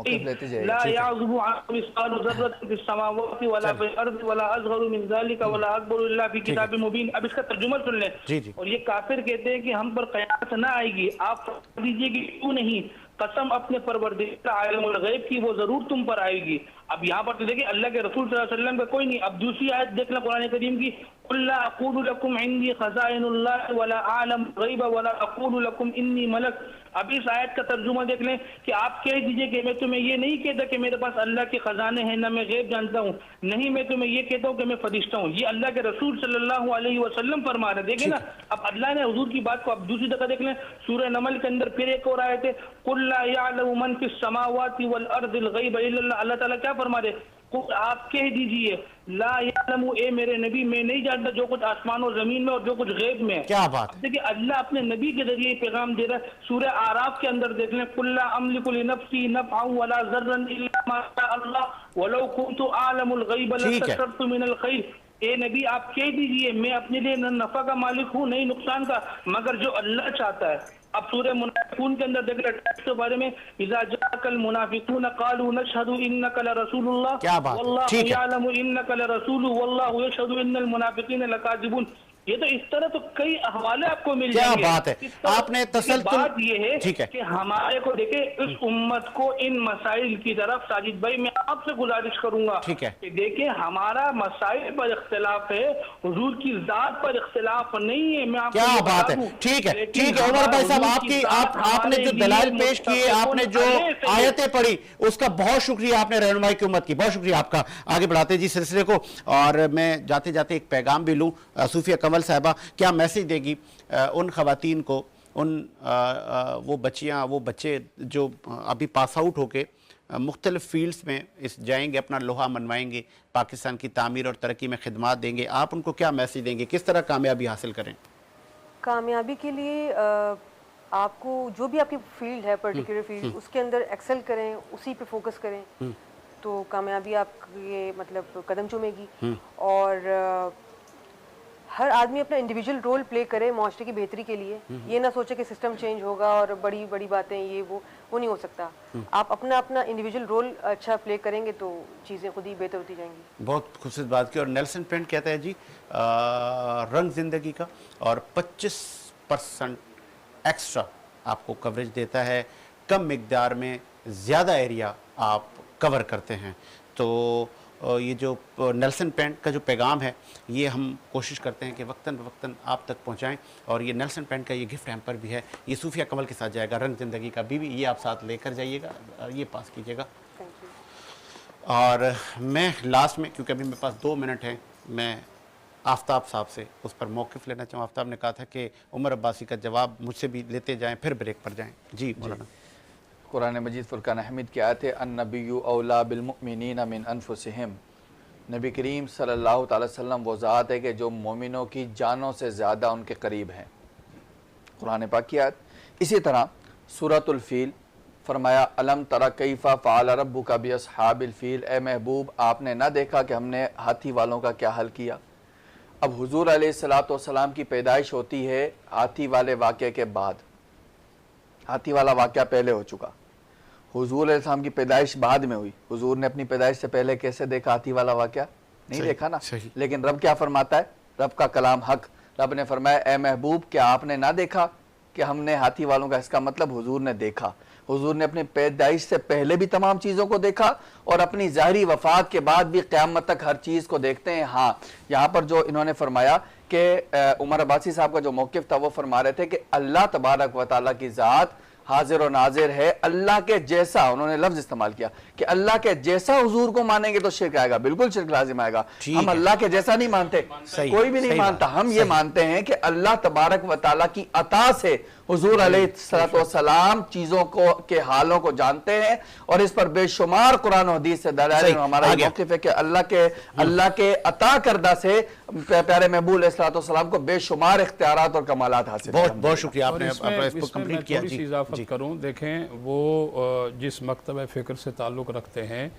ला याज़ुबु अन्हु मिस्क़ालु ज़र्रतिन फ़िस समावाति वला फ़िल अर्ज़ि वला असग़रु मिन ज़ालिका वला अकबरु इल्ला फ़ी किताबिन मुबीन। अब इसका तर्जुमा सुन लें। और ये काफिर कहते हैं कि हम पर क़यामत ना आएगी। आप दीजिए कि क्यों नहीं, कसम अपने परवरदिगार आलिमुल गैब की, वो जरूर तुम पर आएगी। अब यहाँ पर तो देखिए अल्लाह के रसूल सल्लल्लाहु अलैहि वसल्लम का कोई नहीं। अब दूसरी आयत देखना कुरान करीम की, कुल ला अक़ूलु लकुम इंदी खज़ाइनुल्लाह वला आलम गैब वला अक़ूलु लकुम इन्नी मलक। अब इस आयत का तर्जुमा देख लें कि आप कह दीजिए कि मैं तुम्हें ये नहीं कहता कि मेरे पास अल्लाह के खजाने हैं, ना मैं गैब जानता हूँ, नहीं मैं तुम्हें ये कहता हूँ कि मैं फरिश्ता हूँ। ये अल्लाह के रसूल सल्लल्लाहु अलैहि वसल्लम फरमा रहे। देखें ना, अब अल्लाह ने हुजूर की बात को अब दूसरी जगह देख लें, सूरह नमल के अंदर फिर एक और आयत है, कुल ला यअलमु मन फिस समावाति वल अर्दिल गैब इल्लल्लाह। अल्लाह ताला क्या फरमा रहे, आप कह दीजिए ला यअलमु, ए मेरे नबी मैं नहीं जानता जो कुछ आसमान और जमीन में और जो कुछ गैब में है। क्या बात। देखिए अल्लाह अपने नबी के जरिए पैगाम दे रहा है। सूरह आराफ के अंदर देख लें, कुल ला अमलिकु लिनफ्सी नफ़अन वला ज़र्रन इल्ला मा शा अल्लाह वलौ कुन्तु अअलमुल गैब लस्तक्सरतु मिनल खैर। ए नबी आप कह दीजिए मैं अपने लिए न नफा का मालिक हूँ नहीं नुकसान का, मगर जो अल्लाह चाहता है। अब सूरह मुनाफिकून के अंदर देख रहे टेक्स्ट के बारे में, इज़ा जाअकल मुनाफिकून क़ालू नशहदु इन्नका लरसूलुल्लाह वल्लाहु यअलमु इन्नका लरसूलु वल्लाहु यशहदु इन्नल मुनाफिकीन लकाज़िबून। ये तो इस तरह तो कई हवाले आपको मिल जाएंगे। क्या बात है, आपने तसल्सल। बात ये है कि हमारे को देखे इस उम्मत को इन मसाइल की तरफ, साजिद भाई मैं आपसे गुजारिश करूंगा कि देखें हमारा मसाइल पर इख्तिलाफ है, हुजूर की जात पर इख्तिलाफ नहीं है। मैं आपको क्या बात है, ठीक है ठीक है उमर भाई साहब, आपने जो दलाइल पेश किए, आपने जो आयतें पढ़ी, उसका बहुत शुक्रिया आपने रहनुमाई की उम्मत की, बहुत शुक्रिया आपका। आगे बढ़ाते जी सिलसिले को, और मैं जाते जाते एक पैगाम भी लूँ। सूफिया कमल साहिबा क्या मैसेज देगी उन खवातीन को, उन वो बच्चियाँ वो बच्चे जो अभी पास आउट होके मुख्तलिफ फील्ड्स में इस जाएंगे, अपना लोहा मनवाएंगे, पाकिस्तान की तामीर और तरक्की में खिदमत देंगे, आप उनको क्या मैसेज देंगे, किस तरह कामयाबी हासिल करें? कामयाबी के लिए आपको जो भी आपकी फील्ड है, पर्टिकुलर फील्ड, उसके अंदर एक्सेल करें, उसी पे फोकस करें, तो कामयाबी आपके मतलब कदम चूमेगी। और हर आदमी अपना इंडिविजुअल रोल प्ले करे माशरे की बेहतरी के लिए। ये ना सोचे कि सिस्टम चेंज होगा और बड़ी बड़ी बातें ये वो नहीं हो सकता। आप अपना अपना इंडिविजुअल रोल अच्छा प्ले करेंगे तो चीज़ें खुद ही बेहतर होती जाएंगी। बहुत खूबसूरत बात की। और नेल्सन पेंट कहता है जी रंग जिंदगी का, और 25% एक्स्ट्रा आपको कवरेज देता है, कम मिकदार में ज़्यादा एरिया आप कवर करते हैं। तो ये जो नेल्सन पेंट का जो पैगाम है, ये हम कोशिश करते हैं कि वक्तन वक्तन आप तक पहुंचाएं। और ये नेल्सन पेंट का ये गिफ्ट हैम्पर भी है, ये सूफिया कमल के साथ जाएगा, रंग ज़िंदगी का बीवी, ये आप साथ लेकर जाइएगा, ये पास कीजिएगा। और मैं लास्ट में, क्योंकि अभी मेरे पास 2 मिनट हैं, मैं आफ्ताब साहब से उस पर मौक़िफ़ लेना चाहूँ। आफ्ताब ने कहा था कि उमर अब्बासी का जवाब मुझसे भी लेते जाएँ, फिर ब्रेक पर जाएँ। जी मौलाना। कुरान मजीद फुरकान हमीद की आयत है, अन्नबिय्यु औला बिल मुमिनीना मिन अनफुसिहिम। नबी करीम सल्लल्लाहु अलैहि वसल्लम वो ज़ात है कि जो मोमिनों की जानों से ज़्यादा उनके करीब हैं। कुरान पाक की आयत। इसी तरह सूरतुल फील फरमाया, अलम तरा कैफ़ा फ़अल रब्बुका बि अस्हाबिल फील। ए महबूब आपने ना देखा कि हमने हाथी वालों का क्या हल किया। अब हुजूर अलैहिस्सलातु वस्सलाम की पैदाइश होती है हाथी वाले वाक़े के बाद। हाथी वाला वाक़या पहले हो चुका, हुजूर अलैहिस्सलाम की पैदाइश बाद में हुई। हुजूर ने अपनी पैदाइश से पहले कैसे देखा हाथी वाला वाक़या? नहीं देखा ना। लेकिन रब क्या फरमाता है, रब का कलाम हक। रब ने फरमाया, ए महबूब क्या आपने ना देखा कि हमने हाथी वालों का, इसका मतलब हुजूर ने देखा। हुजूर ने अपनी पैदाइश से पहले भी तमाम चीज़ों को देखा और अपनी ज़ाहिरी वफ़ात के बाद भी क़यामत तक हर चीज़ को देखते हैं। हाँ, यहाँ पर जो इन्होंने फरमाया कि उमर अब्बासी साहब का जो मौक़िफ़ था वो फरमा रहे थे कि अल्लाह तबारक व तआला की ज़ात हाजिर और नाजिर है, अल्लाह के जैसा, उन्होंने लफ्ज इस्तेमाल किया कि अल्लाह के जैसा हुजूर को मानेंगे तो शिर्क आएगा, बिल्कुल शिर्क लाजिम आएगा। हम अल्लाह के जैसा नहीं मानते, कोई भी नहीं मानता। हम ये मानते हैं कि अल्लाह तबारक व तआला की अता से हुजूर अलैहिस्सलाम चीजों को के हालों को जानते हैं, और इस पर बेशुमार कुरान और हदीस से दलाइल। हमारा मौक़िफ़ है कि अल्लाह के अता करदा से प्यारे महबूब अलैहिस्सलाम को बेशुमार इख्तियारात और कमालात हासिल। बहुत शुक्रिया, आपने इसको कंप्लीट किया। थोड़ी सी इजाफत करूं, देखें वो जिस मकतब फ़िक्र से ताल्लुक़ रखते हैं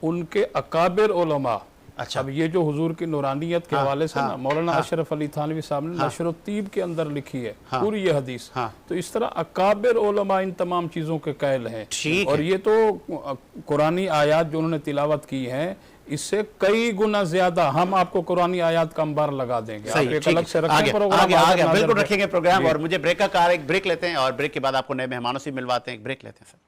उनके अकाबिर उलमा, अच्छा, अब ये जो हुजूर की नूरानियत के हवाले से ना मौलाना अशरफ अली थानवी साहब ने नशरुत्तीब के अंदर लिखी है पूरी ये हदीस। तो इस तरह अकाबिर उलमा इन तमाम चीज़ों के कैल हैं, और ये तो कुरानी आयात जो उन्होंने तिलावत की हैं इससे कई गुना ज्यादा हम आपको कुरानी आयात का अंबार लगा देंगे। आप एक अलग से रखें प्रोग्राम, बिल्कुल रखेंगे प्रोग्राम। और मुझे ब्रेक का एक ब्रेक लेते हैं, और ब्रेक के बाद आपको नए मेहमानों से मिलवाते हैं। ब्रेक लेते हैं सर।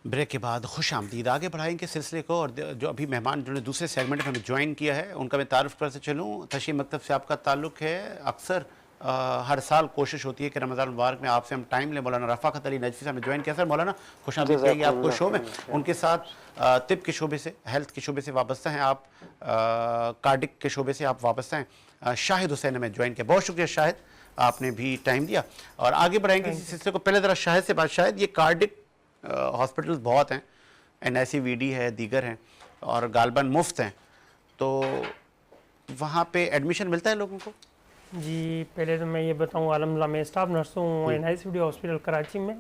ब्रेक के बाद खुश आमदीद। आगे बढ़ाएंगे सिलसिले को, और जो अभी मेहमान जिन्होंने दूसरे सेगमेंट में हमें ज्वाइन किया है उनका मैं तारुफ पर से चलूँ। तशरीह मकतब से आपका ताल्लुक़ है, अक्सर हर साल कोशिश होती है कि रमज़ान मुबारक में आपसे हम टाइम लें। मौलाना रफ़ाक़त अली नजफ़ी साहब ने ज्वाइन किया। सर मौलाना खुश आमदीद कहेंगे आपको शो में। उनके साथ तिब के शोबे से, हेल्थ के शोबे से वाबस्ता हैं आप, कार्डिक के शोबे से आप वाबस्ता हैं। शाहिद हुसैन ने मैं ज्वाइन किया। बहुत शुक्रिया शाहिद, आपने भी टाइम दिया। और आगे बढ़ाएंगे इस सिलसिले को। पहले ज़रा शाहिद से बात। शाहिद, ये कार्डिक हॉस्पिटल्स बहुत हैं, NICVD है, दीगर हैं, और गालबन मुफ्त हैं, तो वहाँ पे एडमिशन मिलता है लोगों को? जी, पहले तो मैं ये बताऊँ, अल्हम्दुलिल्लाह मैं स्टाफ नर्स हूँ NICVD हॉस्पिटल कराची में।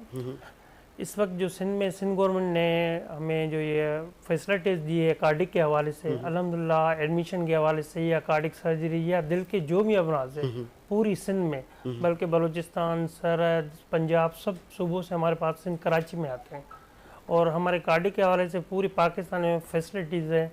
इस वक्त जो सिंध गवर्नमेंट ने हमें जो ये फैसिलिटीज़ दी है कार्डिक के हवाले से, अल्हम्दुलिल्लाह एडमिशन के हवाले से या कार्डिक सर्जरी या दिल के जो भी अमराज है पूरी सिंध में, बल्कि बलूचिस्तान, सरहद, पंजाब, सब सूबों से हमारे पास सिंध कराची में आते हैं। और हमारे कार्डिक के हवाले से पूरी पाकिस्तान में फैसिलिटीज़ है,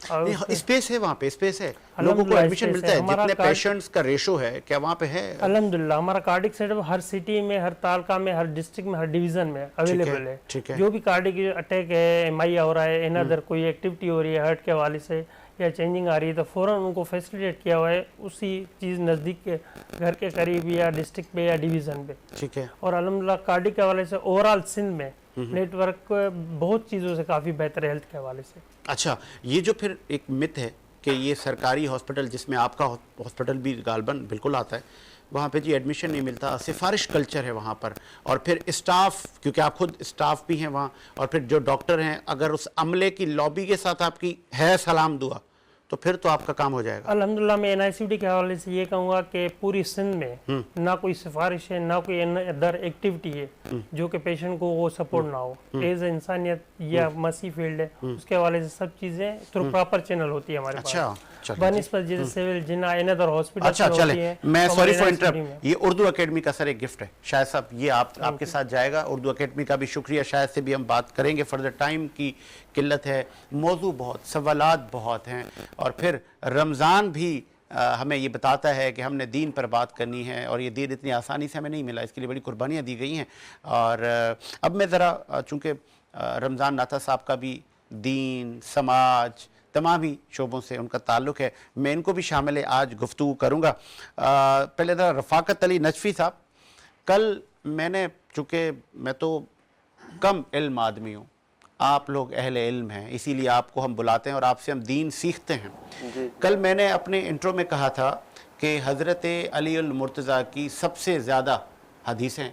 स्पेस है वहाँ पे, स्पेस है, लोगों को एडमिशन मिलता है। जितने पेशेंट्स का रेशो है क्या वहाँ पे है? अल्हम्दुलिल्लाह हमारा कार्डिक सेटअप हर सिटी में, हर तालका में, हर डिस्ट्रिक्ट में, हर डिवीजन में अवेलेबल है। जो भी कार्डिक अटैक है, MI हो रहा है, अनदर कोई एक्टिविटी हो रही है हार्ट के हवाले से या चेंजिंग आ रही है, तो फ़ौरन उनको फैसिलिटेट किया हुआ है उसी चीज़ नज़दीक के घर के करीब या डिस्ट्रिक्ट पे या डिवीज़न पे। ठीक है। और अल्हम्दुलिल्लाह कार्डिक के हवाले से ओवरऑल सिंध में नेटवर्क बहुत चीज़ों से काफ़ी बेहतर है हेल्थ के हवाले से। अच्छा, ये जो फिर एक मिथ है कि ये सरकारी हॉस्पिटल, जिसमें आपका हॉस्पिटल भी गालबन बिल्कुल आता है, वहाँ पे जी एडमिशन नहीं मिलता, सिफारिश कल्चर है वहाँ पर। और फिर स्टाफ, क्योंकि आप खुद स्टाफ भी हैं वहाँ, और फिर जो डॉक्टर हैं, अगर उस अमले की लॉबी के साथ आपकी है सलाम दुआ, तो फिर तो आपका काम हो जाएगा। अल्हम्दुलिल्लाह मैं NICVD के हवाले से ये कहूँगा कि पूरी सिंध में ना कोई सिफारिश है, ना कोई अदर एक्टिविटी है जो कि पेशेंट को वो सपोर्ट ना हो। एज इंसानियत या मसी फील्ड है, उसके हवाले से सब चीज़ें थ्रू प्रॉपर चैनल होती है हमारे पास। बनिस्बत जैसे सिविल जिन्ना अनदर हॉस्पिटल। अच्छा चले, मैं सॉरी फॉर इंटरप्ट, ये उर्दू अकेडमी का सर एक गिफ्ट है शायद साहब, ये आपके साथ जाएगा। उर्दू अकेडमी का भी शुक्रिया, शायद से भी हम बात करेंगे। फर्दर टाइम की किल्लत है, मौजू बहुत, सवालात बहुत हैं, और फिर रमज़ान भी हमें ये बताता है कि हमने दीन पर बात करनी है, और ये दीन इतनी आसानी से हमें नहीं मिला, इसके लिए बड़ी कुर्बानियाँ दी गई हैं। और अब मैं ज़रा, चूँकि रमज़ान नाता साहब का भी दीन, समाज, तमाम ही शोबों से उनका ताल्लुक़ है, मैं इनको भी शामिल आज गुफ्तगू करूँगा। पहले ज़रा रफ़ाक़त अली नजफ़ी साहब, कल मैंने, चूँकि मैं तो कम इल्म आदमी हूँ, आप लोग अहले इल्म हैं, इसीलिए आपको हम बुलाते हैं और आपसे हम दीन सीखते हैं। कल मैंने अपने इंट्रो में कहा था कि हज़रत अली अल मुर्तज़ा की सबसे ज़्यादा हदीसें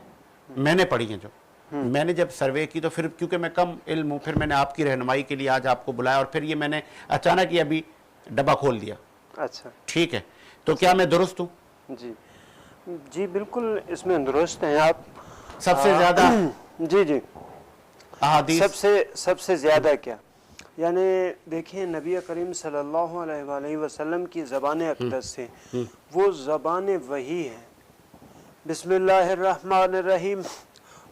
मैंने पढ़ी हैं। जो मैंने जब सर्वे की तो फिर क्योंकि मैं कम इल्म हूँ, फिर मैंने आपकी रहनुमाई के लिए आज आपको बुलाया, और फिर ये मैंने अचानक ही अभी डब्बा खोल दिया। अच्छा, ठीक है, तो क्या मैं दुरुस्त हूँ? जी जी बिल्कुल, इसमें दुरुस्त हैं आप। सबसे ज़्यादा जी जी अहादीस सबसे ज़्यादा क्या, यानी देखिए नबी करीम सल्लल्लाहु अलैहि वसल्लम की ज़बान अक़दस से, वो ज़बान वही है। बिस्मिल्लाहिर्रहमानिर्रहीम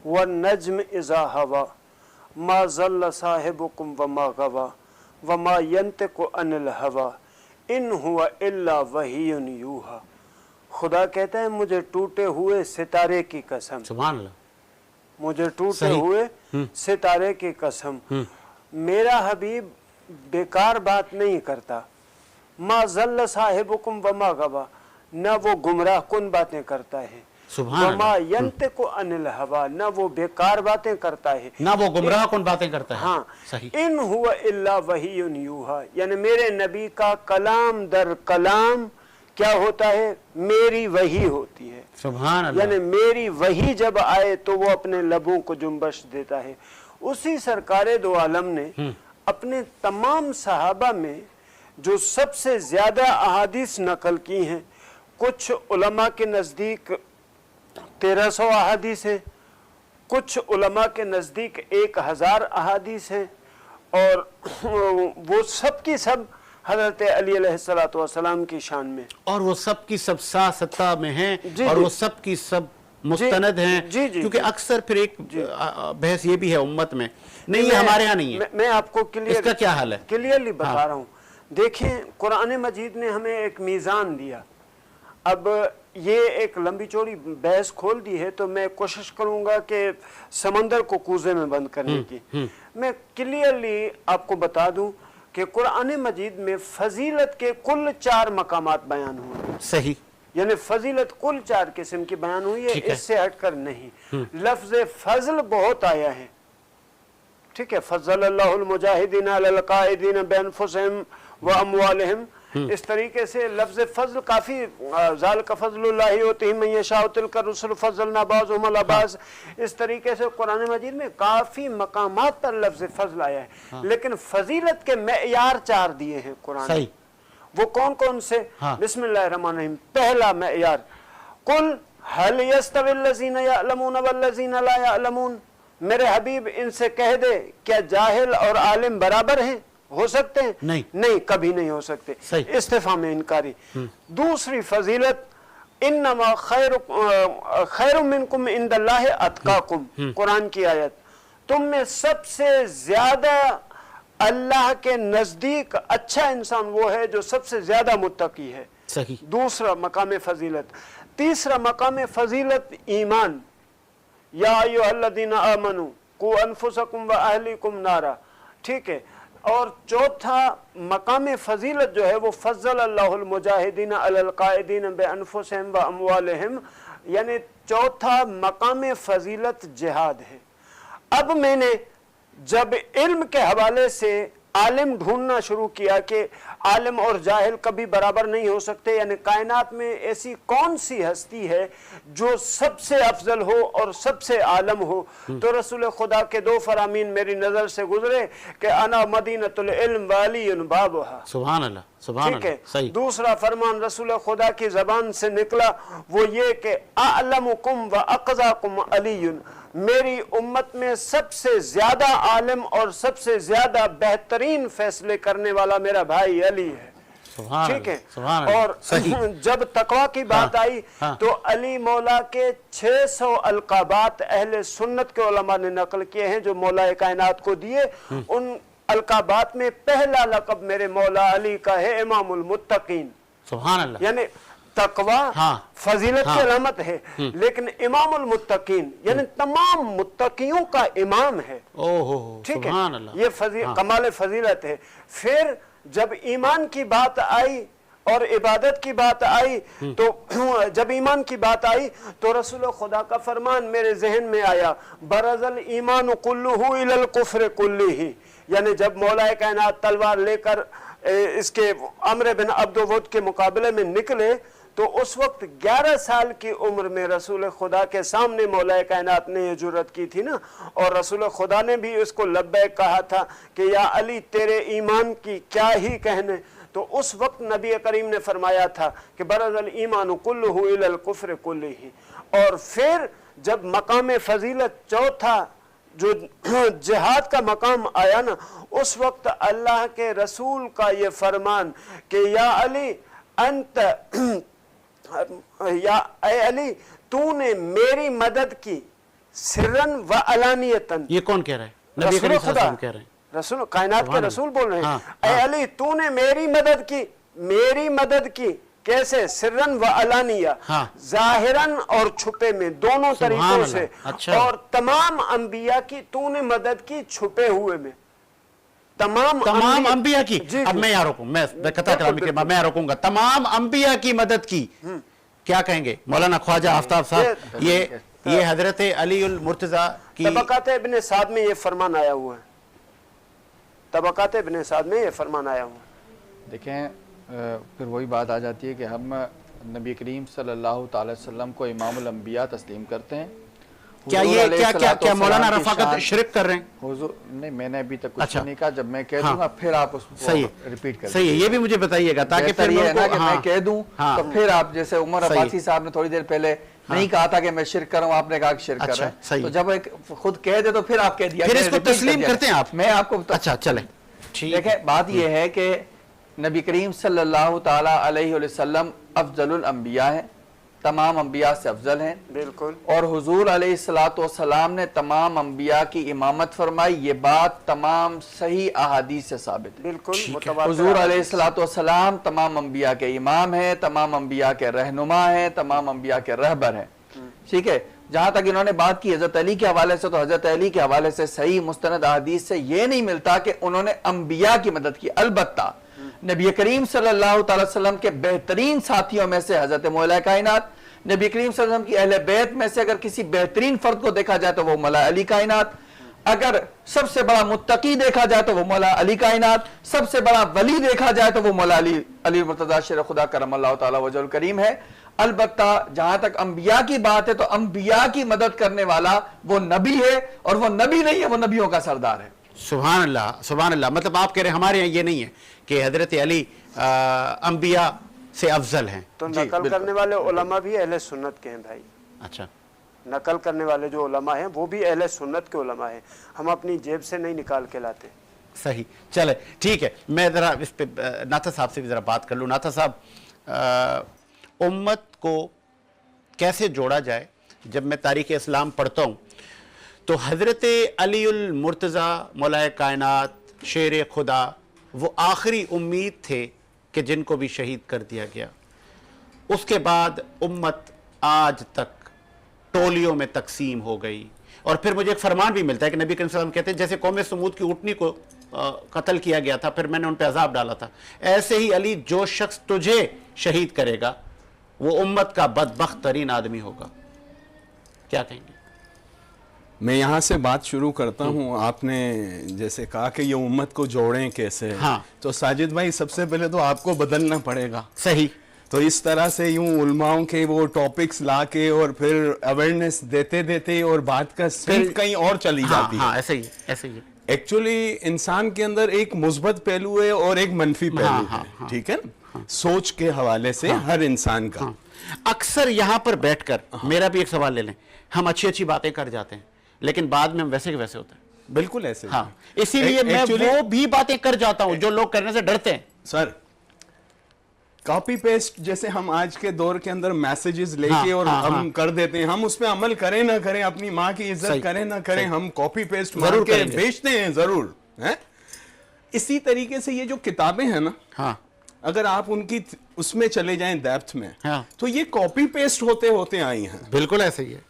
व नज्म इज़ा हवा मा ज़ल्ल साहिबुकुम व मा गवा व मा यंतिकु अनिल हवा इन हुवा इल्ला वहीयुन यूहा। खुदा कहता है मुझे टूटे हुए सितारे की कसम, सुभान अल्लाह, मुझे टूटे हुए सितारे की कसम, मेरा हबीब बेकार बात नहीं करता। मा ज़ल्ल साहिबुकुम व मा गवा, न वो गुमराह कुन बातें करता है, सुभान अल्लाह, वमा यंतिकु अनिल हवा, न वो बेकार बातें करता है, ना वो गुमराह कौन बातें करता है। हाँ सही। इन हुआ इल्ला वहीयुन यूहा, यानी मेरे नबी का कलाम दर कलाम क्या होता है, मेरी वही होती है। सुभान अल्लाह, यानी मेरी वही जब आए तो वो अपने लबों को जुम्बश देता है। उसी सरकारे दो आलम ने अपने तमाम सहाबा में जो सबसे ज्यादा अहादीस नकल की हैं, कुछ उलमा के नज़दीक 1300 अहादीस हैं, कुछ उलमा के नज़दीक 1000 अहादीस हैं, और वो सब की सब हज़रत अली अलैहिस्सलातु वस्सलाम की शान में, और वो सब की सब सत्ता में हैं, जी, और जी, वो सब की सब मुस्तनद हैं। जी, जी, क्योंकि जी, अक्सर फिर एक बहस ये भी है उम्मत में, नहीं ये हमारे यहाँ नहीं है। मैं आपको क्लियर, इसका क्या हाल है, क्लियरली बता रहा हूँ। देखें, कुरान मजीद ने हमें एक मीज़ान दिया। अब ये एक लंबी चौड़ी बहस खोल दी है, तो मैं कोशिश करूंगा कि समंदर को कूजे में बंद करने की। मैं क्लियरली आपको बता दूं कि कुरान मजीद में फजीलत के कुल 4 मकामात बयान हुए। सही, यानी फजीलत कुल 4 किस्म की बयान हुई है, इससे हटकर नहीं। लफ्ज फजल बहुत आया है, ठीक है, फज़्ज़लल्लाहुल मुजाहिदीन अलल काइदीन बिअनफुसिहिम व अमवालिहिम, इस तरीके से लफ्ज फजल काफी, ज़ालिका फज़लुल्लाहि युतीहि मन यशाअ तिलका रुसुल फज़्ज़लना बाज़हुम अला बाज़, इस तरीके से कुरान मजीद में काफी मकामात पर लफ्ज फजल आया है। लेकिन फजीलत के मेयार 4 दिए हैं कुरान। वो कौन कौन से? बिस्मिल्लाहिर्रहमानिर्रहीम। पहला मेयार, कुल हल यस्तविल लज़ीना यअलमून वल्लज़ीना ला यअलमून, मेरे हबीब इनसे कह दे क्या जाहिल और आलिम बराबर हैं, हो सकते हैं? नहीं, कभी नहीं हो सकते। इस्तिफाम इनकारी। दूसरी फजीलत, इन्नमा खैरुम मिनकुम इंदल्लाहि अतकाकुम, कुरान की आयत, तुम में सबसे ज्यादा अल्लाह के नजदीक अच्छा इंसान वो है जो सबसे ज्यादा मुत्तकी है। सही। दूसरा मकाम फजीलत। तीसरा मकाम फजीलत ईमान, या अय्युहल्लज़ीना आमनू कू अनफुसकुम व अहलीकुम नारा, ठीक है। और चौथा मकाम फजीलत जो है वो फज़्ज़लल्लाहुल मुजाहिदीन अलल काइदीन बिअनफुसिहिम व अमवालिहिम, यानी चौथा मकाम फजीलत जिहाद है। अब मैंने जब इल्म के हवाले से आलिम ढूंढना शुरू किया कि आलिम और जाहिल कभी बराबर नहीं हो सकते, यानी कायनात में ऐसी कौन सी हस्ती है जो सबसे अफजल हो और सबसे आलम हो, तो रसूल खुदा के 2 फरामीन मेरी नजर से गुजरे कि अना मदीनतुल इल्म व अलीयुन बाबुहा। सुभान अल्लाह, सुभान ठीक है। सही। दूसरा फरमान रसूल खुदा की जबान से निकला वो ये कि अअलमुकुम व अक़ज़ाकुम अलीयुन, मेरी उम्मत में सबसे ज्यादा आलिम और सबसे ज्यादा बेहतरीन फैसले करने वाला मेरा भाई अली है। ठीक है। और जब तकवा की बात आई तो अली मौला के 600 अलकाबात अहले सुन्नत के उलमा ने नकल किए हैं जो मौला कायनात को दिए। उन अलकाबात में पहला लक़ब मेरे मौला अली का है इमामुल मुत्तकीन। सुभान अल्लाह। यानी तकवा फजीलत की अलामत है, लेकिन इमामुल मुत्तकीन यानी तमाम मुत्तकियों का इमाम है। ठीक है, ये कमाल फजीलत है। फिर जब ईमान की बात आई और इबादत की बात आई तो जब ईमान की बात आई तो रसूल खुदा का फरमान मेरे जहन में आया, बरज़ल ईमान कुल्लुहु इलल कुफ्र कुल्लिही, यानी जब मौला कायनात तलवार लेकर इसके अम्र बिन अब्दुवुद के मुकाबले में निकले तो उस वक्त 11 साल की उम्र में रसूल खुदा के सामने मौला कायनात ने ये जुर्रत की थी ना, और रसूल खुदा ने भी उसको लब्बैक कहा था कि या अली तेरे ईमान की क्या ही कहने। तो उस वक्त नबी करीम ने फरमाया था कि बरज़ल ईमान कुल्लुहु इलल कुफ्र कुल्लिही। और फिर जब मकाम फजीलत चौथा जो जिहाद का मकाम आया ना, उस वक्त अल्लाह के रसूल का ये फरमान कि या अली अंत या अली तूने मेरी मदद की सिरन व अलानियतन। ये कौन कह रहा है? नबी करीम खुदा सल्लल्लाहु कह रहे हैं, रसूल कायनात के रसूल बोल रहे हैं, ऐ अली तूने मेरी मदद की कैसे? सिर्रन व अलानिया, जाहिरन और छुपे में, दोनों तरीकों से। अच्छा। और तमाम अंबिया की तूने मदद की छुपे हुए में, तमाम अंबिया की। अब मैं यहाँ रोकूं, मैं कथा कलामी के बाद मैं रोकूंगा। तमाम अंबिया की मदद की, क्या कहेंगे मौलाना ख्वाजा आफ्ताब साहब? ये हजरत अली उल मुर्तजा की तबकात इब्ने साद में ये फरमान आया हुआ है, तबकात इब्ने साद में ये फरमान आया हुआ है। देखें, फिर वही बात आ जाती है कि हम नबी करीम सल्लल्लाहु अलैहि वसल्लम को इमामुल अंबिया तस्लीम करते हैं। क्या ये क्या मौलाना रफाकत शिरक कर रहे हैं? हुजूर नहीं, मैंने अभी तक कुछ नहीं कहा। जब मैं कह दूंगा फिर आप उसको रिपीट कर। सही है, ये भी मुझे बताइएगा ताकि फिर ये ना कि मैं कह दूं तो फिर आप, जैसे उमर अब्बासी साहब ने थोड़ी देर पहले नहीं कहा था कि मैं शिरक कर रहा हूं, आपने कहा कि शिरक कर रहा है, तो जब एक खुद कह दे तो फिर आप कह दिया, फिर इसको तस्लीम करते हैं आप? मैं आपको अच्छा चले, देखें बात यह है कि नबी करीम सल्लल्लाहु ताला अलैहि वसल्लम अफजलुल अंबिया हैं, तमाम अंबिया से अफजल हैं। बिल्कुल। और हुजूर अलैहिस्सलातु वस्सलाम ने तमाम अंबिया की इमामत फरमाई, ये बात तमाम सही अहादीस से साबित है। बिल्कुल। हुजूर अलैहिस्सलातु वस्सलाम तमाम अंबिया के इमाम हैं, तमाम अंबिया के रहनुमा हैं, तमाम अंबिया के रहबर हैं। ठीक है, जहां तक इन्होंने बात की हजरत अली के हवाले से, तो हजरत अली के हवाले से सही मुस्तनद अहादीस से ये नहीं मिलता कि उन्होंने अंबिया की मदद की। अलबत्ता नबी करीम सल्लल्लाहु अलैहि वसल्लम के बेहतरीन साथियों में से हजरत मौला कायनात, नबी करीम सल्लल्लाहु अलैहि वसल्लम की अहले बैत में से अगर किसी बेहतरीन फर्द को देखा जाए तो वो मौला अली कायनात, अगर सबसे बड़ा मुत्तकी देखा जाए तो वो मौला अली कायनात, सबसे बड़ा वली देखा जाए तो वो मौला अली मुर्तजा शेर खुदा करमल्लाहु तआला वजहुल करीम है। अलबत्ता जहां तक अंबिया की बात है तो अंबिया की मदद करने वाला वो नबी है, और वो नबी नहीं है, वो नबियों का सरदार है। सुभान अल्लाह, सुभान अल्लाह। मतलब आप कह रहे हैं हमारे यहाँ ये नहीं है कि हजरत अली अंबिया से अफजल हैं? तो नकल करने वाले उलमा भी अहले सुन्नत के हैं भाई। अच्छा, नकल करने वाले जो उलमा हैं वो भी अहले सुन्नत के उलमा हैं, हम अपनी जेब से नहीं निकाल के लाते। सही, चले ठीक है। मैं ज़रा इस पे नाथा साहब से भी ज़रा बात कर लूँ। नाथा साहब, उम्मत को कैसे जोड़ा जाए? जब मैं तारीख़ इस्लाम पढ़ता हूँ तो हज़रत अली उल मुर्तज़ा मौलाए कायनात शेर खुदा वो आखिरी उम्मीद थे कि जिनको भी शहीद कर दिया गया। उसके बाद उम्मत आज तक टोलियों में तकसीम हो गई। और फिर मुझे एक फरमान भी मिलता है कि नबी करीम सल्लल्लाहु अलैहि वसल्लम कहते हैं जैसे कौम समूद की ऊँटनी को कत्ल किया गया था, फिर मैंने उन पर अजाब डाला था, ऐसे ही अली जो शख्स तुझे शहीद करेगा वो उम्मत का बदबख्त तरीन आदमी होगा। क्या कहेंगे? मैं यहाँ से बात शुरू करता हूँ। आपने जैसे कहा कि ये उम्मत को जोड़ें कैसे, हाँ। तो साजिद भाई सबसे पहले तो आपको बदलना पड़ेगा। सही। तो इस तरह से यूं उलमाओं के वो टॉपिक्स लाके और फिर अवेयरनेस देते देते और बात का सिर्फ कहीं और चली जाती है। ऐसे ही ऐसे ही। एक्चुअली इंसान के अंदर एक मुस्बत पहलू है और एक मनफी पहलू है, ठीक है ना, सोच के हवाले से हर इंसान का। अक्सर यहाँ पर बैठकर मेरा भी एक सवाल ले लें, हम अच्छी अच्छी बातें कर जाते हैं लेकिन बाद में हम वैसे के वैसे होते हैं। बिल्कुल ऐसे। हाँ, इसीलिए मैं वो भी बातें कर जाता हूं जो लोग करने से डरते हैं। सर, कॉपी पेस्ट जैसे हम आज के दौर के अंदर मैसेजेस लेके और हम कर देते हैं, हम उस पर अमल करें ना करें, अपनी माँ की इज्जत करें ना करें, हम कॉपी पेस्ट जरूर के भेजते हैं, जरूर है। इसी तरीके से ये जो किताबें हैं ना, हाँ, अगर आप उनकी उसमें चले जाएं डेप्थ में, हाँ, तो ये कॉपी पेस्ट होते होते आई हैं। बिल्कुल ऐसे ही है।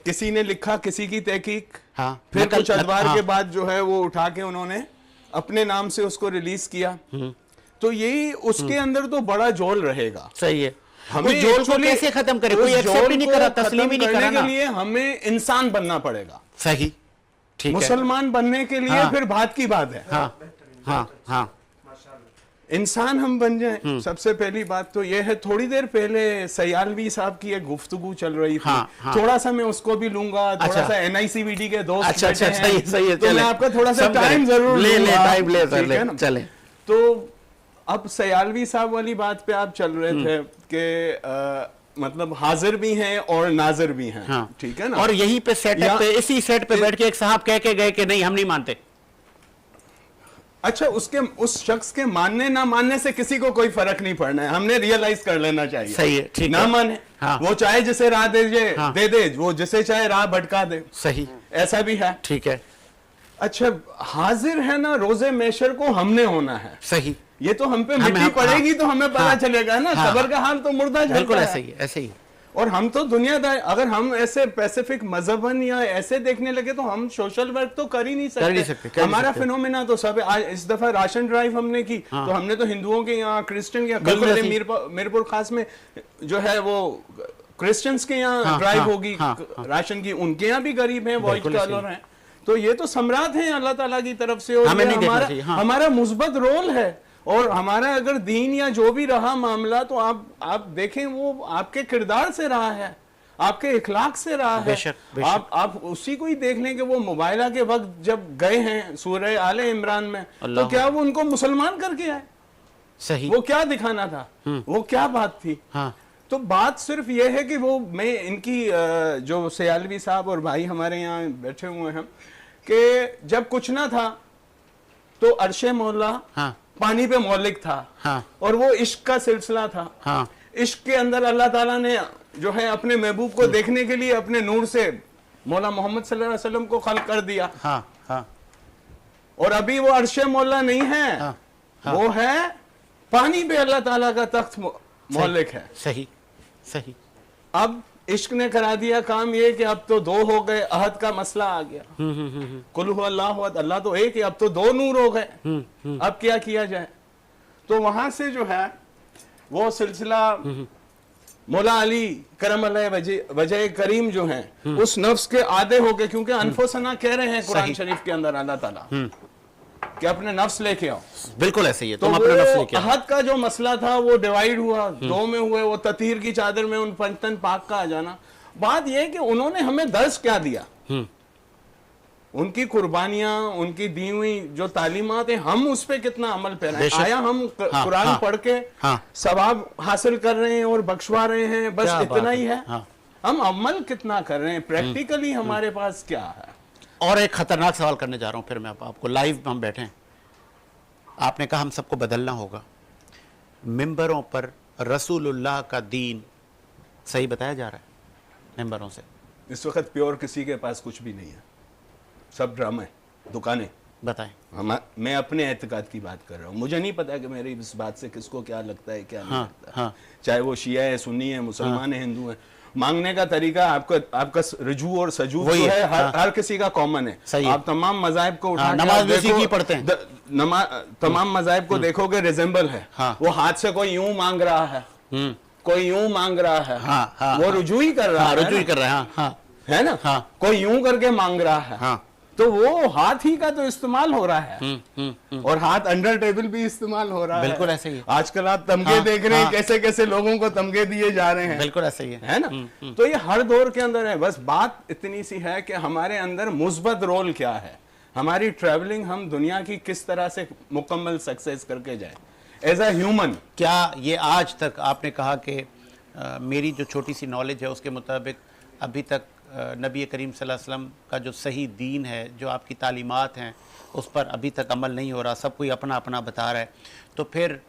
किसी ने लिखा, किसी की तहकीक, हाँ, फिर कुछ अखबार के बाद जो है वो उठा के उन्होंने अपने नाम से उसको रिलीज किया, तो यही उसके अंदर तो बड़ा जोल रहेगा। सही है। हमें जोल को कैसे खत्म करें? कोई एक्सेप्ट ही नहीं करा, तस्लीम ही नहीं करा ना। के लिए हमें इंसान बनना पड़ेगा। सही, ठीक है। मुसलमान बनने के लिए फिर बात की बात है। हाँ, हाँ, हाँ, इंसान हम बन जाएं। सबसे पहली बात तो यह है, थोड़ी देर पहले सयालवी साहब की एक गुफ्तगू चल रही थी, थोड़ा सा मैं उसको भी लूंगा, थोड़ा सा एनआईसीवीडी के दोस्त अच्छा, सही है, तो मैं आपका थोड़ा सा टाइम जरूर चले। तो अब सयालवी साहब वाली बात पे आप चल रहे थे कि मतलब हाजिर भी हैं और नाजिर भी हैं, हाँ, ठीक है ना। और यहीं पे सेटअप पे, इसी सेट पे बैठ के एक साहब कह के गए कि नहीं हम नहीं मानते। अच्छा, उसके उस शख्स के मानने ना मानने से किसी को कोई फर्क नहीं पड़ना है, हमने रियलाइज कर लेना चाहिए। सही है, ठीक ना है। माने, हाँ, वो चाहे जिसे राह दे हाँ, दे, वो जिसे चाहे राह भटका दे। सही, ऐसा भी है, ठीक है। अच्छा, हाजिर है ना रोजे मैशर को हमने होना है। सही, ये तो हम पे मिट्टी पड़ेगी तो हमें पता चलेगा ना, कब्र का हाल तो मुर्दा जानता है। बिल्कुल ऐसे ही, ऐसे ही। और हम तो दुनियादार, अगर हम ऐसे पैसिफिक मजहबन या ऐसे देखने लगे तो हम सोशल वर्क तो कर ही नहीं सकते। हमारा फिनोमेना तो सब आज इस दफा राशन ड्राइव हमने की, तो हमने तो हिंदुओं के यहाँ, क्रिश्चियन या कल मेरे मीरपुर खास में जो है वो क्रिश्चियंस के यहाँ ड्राइव होगी राशन की, उनके यहाँ भी गरीब हैं, व्हाइट कलर हैं। तो ये तो सम्राट हैं अल्लाह ताला की तरफ से, और हमारा मुस्बत रोल है। और हमारा अगर दीन या जो भी रहा मामला, तो आप देखें वो आपके किरदार से रहा है, आपके इखलाक से रहा है। बेशक। आप उसी को ही देख लें कि वो मुबाइला के वक्त जब गए हैं सूरह आले इमरान में, तो क्या वो उनको मुसलमान करके आए? सही। वो क्या दिखाना था, वो क्या बात थी? हाँ। तो बात सिर्फ ये है कि वो, मैं इनकी जो सयालवी साहब और भाई हमारे यहाँ बैठे हुए हैं, कि जब कुछ ना था तो अर्शे मौला पानी पे मौलिक था। हाँ। और वो इश्क का सिलसिला था। हाँ। इश्क के अंदर अल्लाह ताला ने जो है अपने महबूब को देखने के लिए अपने नूर से मौला मोहम्मद सल्लल्लाहु अलैहि वसल्लम को खल्क कर दिया। हाँ। हाँ। और अभी वो अर्शे मौला नहीं है। हाँ। हाँ। वो है पानी पे अल्लाह ताला का तख्त मौलिक है। सही, सही। अब इश्क ने करा दिया काम ये कि अब तो दो हो गए, अहद का मसला आ गया। कुल हु अल्लाहु अहद, अल्लाह तो एक है, अब तो दो नूर हो गए। अब क्या किया जाए? तो वहां से जो है वो सिलसिला मौला अली करम अल्लाह वजह करीम जो है उस नफ्स के आदे हो गए, क्योंकि अनफुसना कह रहे हैं कुरान शरीफ के अंदर अल्लाह ताला कि अपने नफ्स लेके आओ। बिल्कुल ऐसे ही है। तो अपने नफ्स लेके आओ। अहद का जो मसला था वो डिवाइड हुआ, दो में हुए, वो ततीर की चादर में उन पंचतन पाक का आ जाना। बात यह है कि उन्होंने हमें दर्स क्या दिया, उनकी कुर्बानियां, उनकी दी हुई जो तालीमात है, हम उस पे कितना अमल पे रहे हैं? आया हम कुरान पढ़ के सवाब हासिल कर रहे हैं और बख्शवा रहे हैं, बस इतना ही है? हम अमल कितना कर रहे हैं? प्रैक्टिकली हमारे पास क्या है? और एक खतरनाक सवाल करने जा रहा हूं, फिर मैं आपको, लाइव हम बैठे हैं, आपने कहा हम सबको बदलना होगा, मिंबरों पर रसूलुल्लाह का दीन सही बताया जा रहा है मिंबरों से? इस वक्त प्योर किसी के पास कुछ भी नहीं है, सब ड्रामे, दुकानें। बताएं। मैं अपने एतकाद की बात कर रहा हूँ, मुझे नहीं पता कि मेरी इस बात से किसको क्या लगता है, क्या नहीं लगता है। चाहे वो शिया है, सुन्नी है, मुसलमान है, हिंदू है, मांगने का तरीका आपका रजू और सजू जो है हर किसी का कॉमन है। आप तमाम मज़ाहिब को उठा नमाज भी उसी की पढ़ते हैं, तमाम मज़ाहिब को देखोगे रिजेंबल है। वो हाथ से कोई यूं मांग रहा है, कोई यूं मांग रहा है, वो रुजू ही कर रहा है, रुजू ही कर रहा है ना। कोई यूं करके मांग रहा है, तो वो हाथ ही का तो इस्तेमाल हो रहा है। और हाथ अंडर टेबल भी इस्तेमाल हो रहा है। बिल्कुल ऐसे ही। आजकल आप तमगे देख रहे हैं, कैसे कैसे लोगों को तमगे दिए जा रहे हैं। बिल्कुल ऐसे ही है ना। तो ये हर दौर के अंदर है। बस बात इतनी सी है कि हमारे अंदर मुस्बत रोल क्या है, हमारी ट्रैवलिंग हम दुनिया की किस तरह से मुकम्मल सक्सेस करके जाए एज अ ह्यूमन। क्या ये आज तक आपने कहा कि मेरी जो छोटी सी नॉलेज है उसके मुताबिक अभी तक नबी करीम सल्लल्लाहु अलैहि वसल्लम का जो सही दीन है, जो आपकी तालीमात हैं, उस पर अभी तक अमल नहीं हो रहा, सब कोई अपना अपना बता रहा है, तो फिर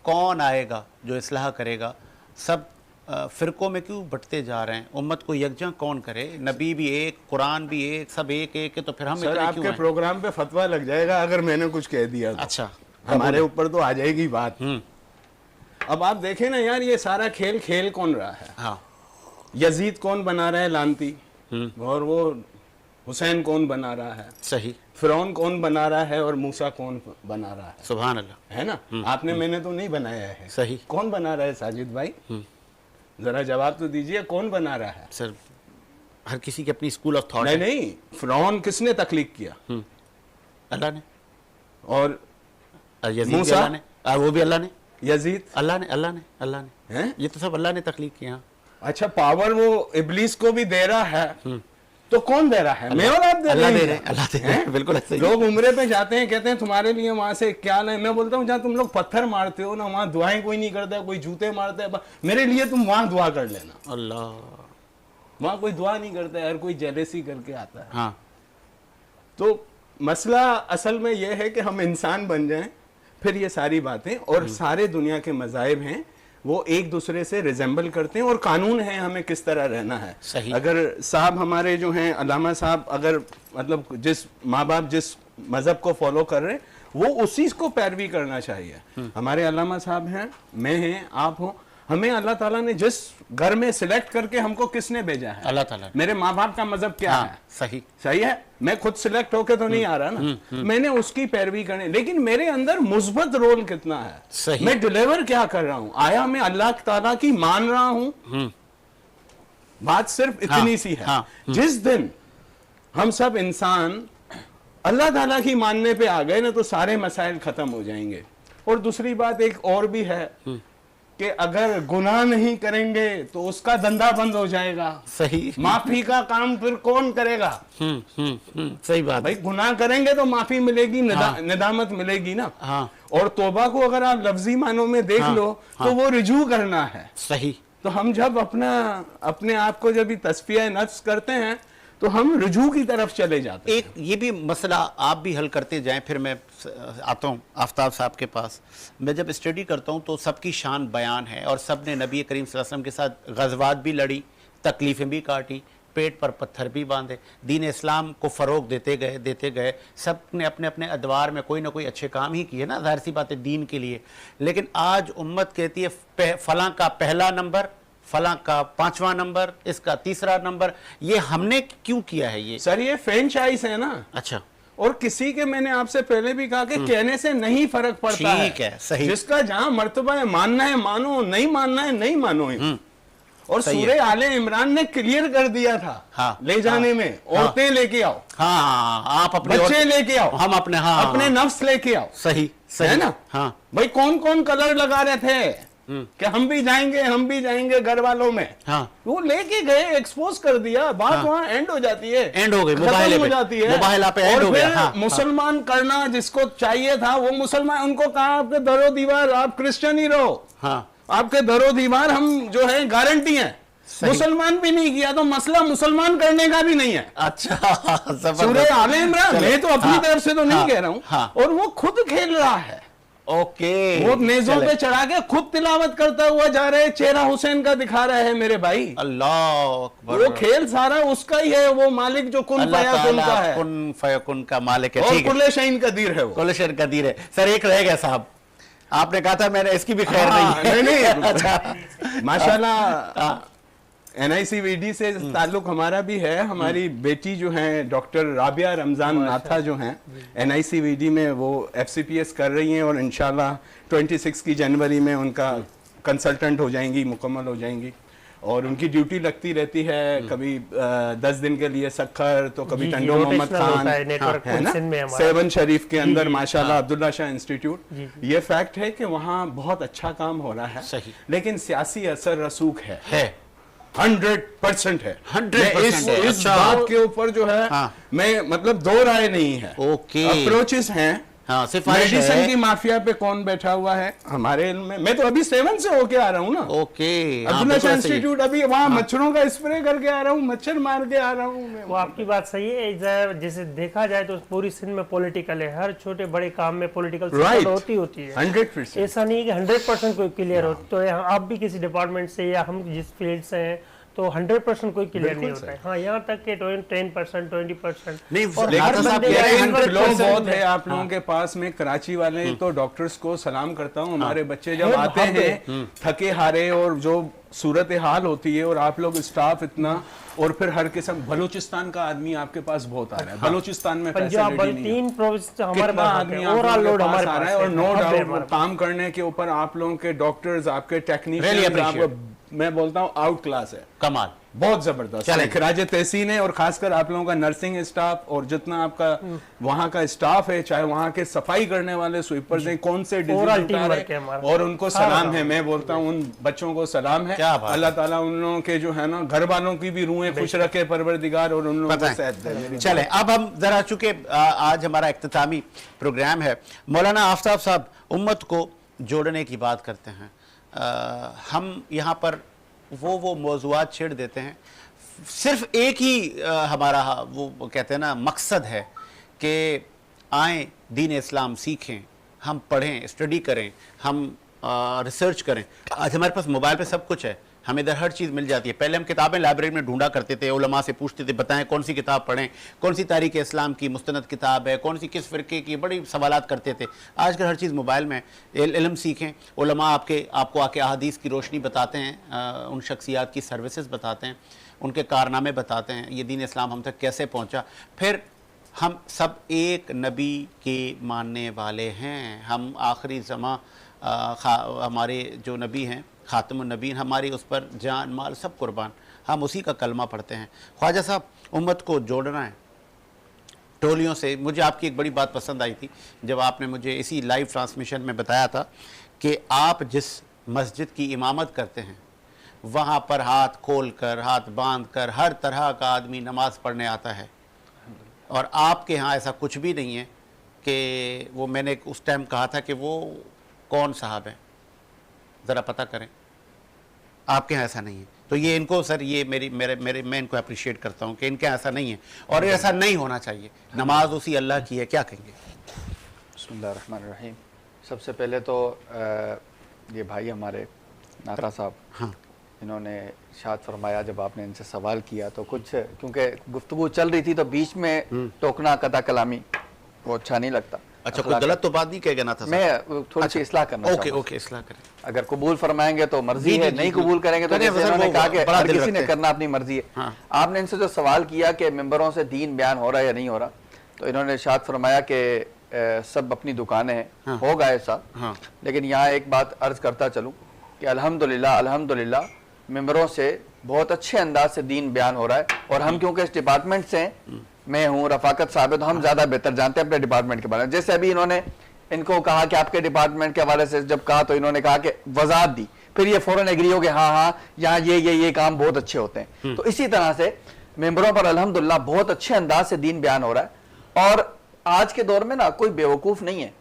कौन आएगा जो इस्लाह करेगा? सब फ़िरक़ों में क्यों बंटते जा रहे हैं? उम्मत को यकजा कौन करे? नबी भी एक, कुरान भी एक, सब एक एक है, तो फिर हम सर आपके प्रोग्राम पे फतवा लग जाएगा अगर मैंने कुछ कह दिया तो। अच्छा, हमारे ऊपर तो आ जाएगी बात। अब आप देखें ना यार, ये सारा खेल कौन रहा है? हाँ, यजीद कौन बना रहा है लानती, और वो हुसैन कौन बना रहा है? सही। फिरौन कौन बना रहा है और मूसा कौन बना रहा है? सुभान अल्लाह। है ना। आपने मैंने तो नहीं बनाया है। सही। कौन बना रहा है साजिद भाई? जरा जवाब तो दीजिए, कौन बना रहा है? सर हर किसी की अपनी स्कूल ऑफ थॉट। नहीं, फिरौन किसने तख्लीक किया? अल्लाह ने। और मूसा ने, वो भी अल्लाह ने। यजीद अल्लाह ने हैं? ये तो सब अल्लाह ने तख्लीक किया। अच्छा, पावर वो इब्लीस को भी दे रहा है, तो कौन दे रहा है? मैं और आप दे रहे हैं। अल्लाह दे रहे हैं। बिल्कुल ऐसे। लोग उम्रे पे जाते हैं, कहते हैं तुम्हारे लिए वहां से क्या नहीं। मैं बोलता हूँ जहाँ तुम लोग पत्थर मारते हो ना, वहाँ दुआएं कोई नहीं करता, कोई जूते मारते हैं, मेरे लिए तुम वहां दुआ कर लेना। अल्लाह, वहां कोई दुआ नहीं करता है, हर कोई जेलेसी करके आता है। हाँ। तो मसला असल में यह है कि हम इंसान बन जाएं, फिर ये सारी बातें और सारे दुनिया के मज़ाहिब हैं वो एक दूसरे से रिजेंबल करते हैं और कानून है हमें किस तरह रहना है। सही। अगर साहब हमारे जो हैं अल्लामा साहब, अगर मतलब जिस माँ बाप जिस मजहब को फॉलो कर रहे हैं वो उसी को पैरवी करना चाहिए। हमारे अल्लामा साहब हैं, मैं हैं, आप हो, हमें अल्लाह ताला ने जिस घर में सिलेक्ट करके हमको किसने भेजा है? अल्लाह ताला। मेरे माँ बाप का मजहब क्या है? सही सही है, मैं खुद सिलेक्ट होके तो नहीं आ रहा ना, मैंने उसकी पैरवी करनी, लेकिन मेरे अंदर मुस्बत रोल कितना है? सही। मैं डिलीवर क्या कर रहा हूं? आया मैं अल्लाह ताला की मान रहा हूं? बात सिर्फ इतनी सी है। जिस दिन हम सब इंसान अल्लाह ताला की मानने पे आ गए ना तो सारे मसाइल खत्म हो जाएंगे। और दूसरी बात एक और भी है कि अगर गुनाह नहीं करेंगे तो उसका धंधा बंद हो जाएगा। सही। माफी का काम फिर कौन करेगा? सही बात भाई, गुनाह करेंगे तो माफी मिलेगी, निदामत मिलेगी ना। हाँ। और तौबा को अगर आप लफ्जी मानों में देख लो तो वो रुजू करना है। सही। तो हम जब अपने आप को जब तस्फिया नफ्स करते हैं तो हम रुजू की तरफ चले जाते हैं। एक ये भी मसला आप भी हल करते जाएं, फिर मैं आता हूँ आफ्ताब साहब के पास। मैं जब स्टडी करता हूँ तो सबकी शान बयान है और सब ने नबी करीम सल्लल्लाहु अलैहि वसल्लम के साथ गज़वात भी लड़ी, तकलीफ़ें भी काटी, पेट पर पत्थर भी बांधे, दीन इस्लाम को फ़रोग देते गए। सब ने अपने अपने अदवार में कोई ना कोई अच्छे काम ही किए ना, ज़ाहिर सी बात है दीन के लिए। लेकिन आज उम्मत कहती है फलां का पहला नंबर, फलां का 5वां नंबर, इसका 3रा नंबर। ये हमने क्यों किया है? ये सर ये फ्रेंचाइज है ना। अच्छा। और किसी के, मैंने आपसे पहले भी कहा कि कहने से नहीं फर्क पड़ता है। ठीक है, सही। जिसका जहां मर्तबा है, मानना है मानो, नहीं मानना है नहीं मानो। और सूरह आले इमरान ने क्लियर कर दिया था। हाँ, ले जाने में औरतें लेके आओ, हाँ, आप अपने बच्चे लेके आओ, हम अपने अपने नफ्स लेके आओ। सही सही है ना। हाँ भाई कौन कौन कलर लगा रहे थे कि हम भी जाएंगे घर वालों में। हाँ। वो लेके गए, एक्सपोज कर दिया, बात वहाँ एंड हो जाती है, एंड हो गई, खत्म हो जाती है, मोबाइल पे एंड हो गया। हाँ, मुसलमान करना जिसको चाहिए था वो मुसलमान, उनको कहा आपके दरो दीवार, आप क्रिश्चियन ही रहो। हाँ। आपके दरो दीवार हम जो है गारंटी है। मुसलमान भी नहीं किया तो मसला मुसलमान करने का भी नहीं है। अच्छा। सूरह आले इमरान, मैं तो अपनी तरफ से तो नहीं कह रहा हूँ। हाँ। और वो खुद खेल रहा है। ओके। वो नेज़ों पे चढ़ा के खुद तिलावत करता हुआ जा रहे, चेहरा हुसैन का दिखा रहा है मेरे भाई। अल्लाह अकबर। वो खेल सारा उसका ही है, वो मालिक जो कुन फयाकुन का है, कुन फयाकुन का मालिक है। और ठीक है, कुल्ले शहीन कदीर है वो, कुल्ले शहीन कदीर है। सर एक रह गया साहब, आपने कहा था, मैंने इसकी भी खैर नहीं। अच्छा माशाल्लाह। NICVD से ताल्लुक हमारा भी है। हमारी बेटी जो है डॉक्टर राबिया रमजान नाथा जो हैं NICVD में वो FCPS कर रही हैं और इंशाल्लाह 26 की जनवरी में उनका कंसल्टेंट हो जाएंगी, मुकम्मल हो जाएंगी। और उनकी ड्यूटी लगती रहती है, कभी 10 दिन के लिए सखर, तो कभी टंडो मोहम्मद खान, है ना, 7 शरीफ के अंदर माशाल्लाह अब्दुल्ला शाह इंस्टीट्यूट। ये फैक्ट है कि वहाँ बहुत अच्छा काम हो रहा है, लेकिन सियासी असर रसूख है 100% है। 100% इस बात के ऊपर जो है मैं मतलब दो राय नहीं है। ओके। अप्रोचेस हैं। हाँ, सिफारिश है। मेडिसिन की माफिया पे कौन बैठा हुआ है हमारे इल्म में? मैं तो अभी 7 से होके आ रहा हूँ ना। ओके। अब्दुल्ला शाह इंस्टीट्यूट, अभी वहाँ मच्छरों का स्प्रे करके आ रहा हूँ, मच्छर मार के आ रहा हूँ। वो आपकी बात सही है। जैसे देखा जाए तो पूरी सिंध में पॉलिटिकल है, हर छोटे बड़े काम में पॉलिटिकल होती है। 100%। ऐसा नहीं कि 100% कोई क्लियर हो। तो आप भी किसी डिपार्टमेंट से या हम जिस फील्ड से हैं तो 100% कोई क्लियर नहीं होता है। हाँ, यहाँ तक के 10%, 20% नहीं। बहुत है आप लोगों के पास में। कराची वाले तो डॉक्टर्स को सलाम करता हूँ। हमारे बच्चे जब आते हैं थके हारे और जो सूरत हाल होती है, और आप लोग स्टाफ इतना, और फिर हर किस्म, बलूचिस्तान का आदमी आपके पास बहुत आ रहा है। बलूचिस्तान में पंजाब 3 प्रोविंस हमारे पास आदमी ओवरऑल आ रहा है। और नो डाउट काम करने के ऊपर आप लोगों के डॉक्टर्स, आपके टेक्नीशियन, मैं बोलता हूँ आउट क्लास है। कमाल, बहुत जबरदस्त खराज तहसीन है। और खासकर आप लोगों का नर्सिंग स्टाफ और जितना आपका वहाँ का स्टाफ है, चाहे वहाँ के सफाई करने वाले स्वीपर्स हैं, कौन से डिजीज, और उनको सलाम है। मैं बोलता हूँ उन बच्चों को सलाम है। अल्लाह ताला उन लोगों के जो है ना घर वालों की भी रूहें खुश रखे परवरदिगार, और उन लोगों को सेहत दे। चले अब हम जरा, चूंकि आज हमारा इख्तितामी प्रोग्राम है, मौलाना आफ्ताब साहब उम्मत को जोड़ने की बात करते हैं। हम यहाँ पर वो मौज़ूआत छेड़ देते हैं, सिर्फ एक ही हमारा वो कहते हैं ना मकसद है कि आएँ दीन इस्लाम सीखें, हम पढ़ें, स्टडी करें, हम रिसर्च करें। आज हमारे पास मोबाइल पे सब कुछ है, हमें इधर हर चीज़ मिल जाती है। पहले हम किताबें लाइब्रेरी में ढूंढा करते थे, उलमा से पूछते थे बताएं कौन सी किताब पढ़ें, कौन सी तारीख इस्लाम की मुस्तनद किताब है, कौन सी किस फ़िरके की, बड़ी सवालात करते थे। आजकल हर चीज़ मोबाइल में, इल्म सीखें। उलमा आपको आके अहादीस की रोशनी बताते हैं, उन शख्सियात की सर्विसेज बताते हैं, उनके कारनामे बताते हैं, ये दीन इस्लाम हम तक कैसे पहुँचा। फिर हम सब एक नबी के मानने वाले हैं, हम आखिरी ज़मा हमारे जो नबी हैं ख़ातमुन नबीन, हमारी उस पर जान माल सब कुर्बान, हम उसी का कलमा पढ़ते हैं। ख्वाजा साहब, उम्मत को जोड़ना है टोलियों से। मुझे आपकी एक बड़ी बात पसंद आई थी जब आपने मुझे इसी लाइव ट्रांसमिशन में बताया था कि आप जिस मस्जिद की इमामत करते हैं वहाँ पर हाथ खोल कर, हाथ बांध कर हर तरह का आदमी नमाज़ पढ़ने आता है, और आपके यहाँ ऐसा कुछ भी नहीं है कि वो, मैंने उस टाइम कहा था कि वो कौन साहब हैं, ज़रा पता करें, आपके यहाँ ऐसा नहीं है। तो ये इनको सर, ये मैं इनको अप्रिशिएट करता हूँ कि इनके यहाँ ऐसा नहीं है और ऐसा नहीं होना चाहिए। नमाज उसी अल्लाह की है, क्या कहेंगे? बिस्मिल्लाहिर्रहमानिर्रहीम। सबसे पहले तो ये भाई हमारे नाता साहब, हाँ, इन्होंने इरशाद फरमाया, जब आपने इनसे सवाल किया तो कुछ, क्योंकि गुफ्तगू चल रही थी तो बीच में टोकना, कदा कलामी वो अच्छा नहीं लगता। अच्छा, कोई गलत तो बात नहीं कहेगा ना था? मैं थोड़ी सी इस्लाह करना ओके ओके, इस्लाह करें। अगर कबूल फरमाएंगे तो मर्जी है, नहीं कबूल करेंगे तो जैसे इन्होंने कहा कि हर किसी ने करना अपनी मर्जी है। हाँ। आपने इनसे जो सवाल किया कि मेंबरों से दीन बयान हो रहा है या नहीं हो रहा, तो इन्होंने इरशाद फरमाया कि सब अपनी दुकानें हैं, हाँ। होगा ऐसा। हाँ। लेकिन यहाँ एक बात अर्ज करता चलूँ कि अल्हम्दुलिल्लाह अल्हम्दुलिल्लाह मेंबरों से बहुत अच्छे अंदाज से दीन बयान हो रहा है, और हम क्योंकि इस डिपार्टमेंट से हैं, मैं हूँ, रफाकत साहब है, तो हम ज्यादा बेहतर जानते हैं अपने डिपार्टमेंट के बारे में। जैसे अभी इन्होंने इनको कहा कि आपके डिपार्टमेंट के हवाले से जब कहा तो इन्होंने कहा कि वजाहत दी, फिर ये फौरन एग्री हो गए हाँ हाँ यहाँ ये काम बहुत अच्छे होते हैं। तो इसी तरह से मेंबरों पर अल्हम्दुलिल्लाह बहुत अच्छे अंदाज से दीन बयान हो रहा है। और आज के दौर में ना कोई बेवकूफ नहीं है,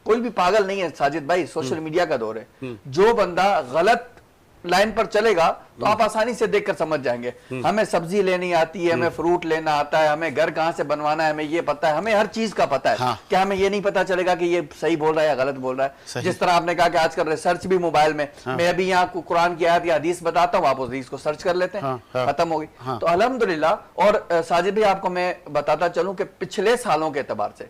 कोई भी पागल नहीं है साजिद भाई, सोशल मीडिया का दौर है। जो बंदा गलत लाइन पर चलेगा तो आप आसानी से देखकर समझ जाएंगे। हमें सब्जी लेनी आती है, हमें फ्रूट लेना आता है, हमें घर कहां से बनवाना है हमें ये पता है, हमें हर चीज का पता है। हाँ। क्या हमें ये नहीं पता चलेगा कि ये सही बोल रहा है या गलत बोल रहा है? जिस तरह आपने कहा कि आजकल रिसर्च भी मोबाइल में, हाँ। मैं अभी यहाँ कुरान की आयत या हदीस बताता हूँ, आप उस हदीस को सर्च कर लेते हैं, हाँ। खत्म हो गई। हाँ। तो अल्हम्दुलिल्लाह। और साजिद भाई आपको मैं बताता चलूं कि पिछले सालों के एतबार से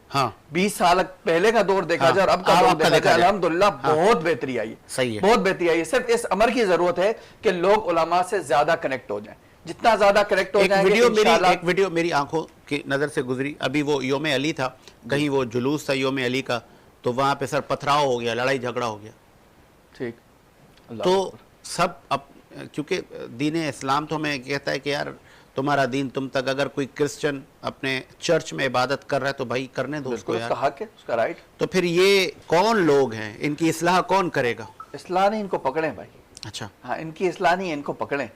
20 साल पहले का दौर देखा जाए और अब का दौर देखा जाए, अल्हम्दुलिल्लाह बहुत बेहतरी आई है, बहुत बेहतरी आई है। सिर्फ इस अमर की जरूरत है कि लोग उलमा से ज्यादा कनेक्ट हो जाएं, जितना ज्यादा कनेक्ट हो जाएंगे। एक वीडियो मेरी आंखों की नजर से गुजरी, अभी वो योम अली था, कहीं वो जुलूस था योम अली का, तो वहां पे सर पथराव हो गया, लड़ाई झगड़ा हो गया। ठीक, तो सब अब क्योंकि दीन इस्लाम तो हमें कहता है कि यार तुम्हारा दीन तुम तक, अगर कोई क्रिश्चियन अपने चर्च में इबादत कर रहा है तो भाई करने दो उसको यार, उसका हक है, उसका राइट। तो फिर ये कौन लोग हैं, इनकी इस्लाह कौन करेगा? इस्लाह नहीं, इनको पकड़े भाई। अच्छा, हाँ, इनकी इस्लाह नहीं है, इनको पकड़े।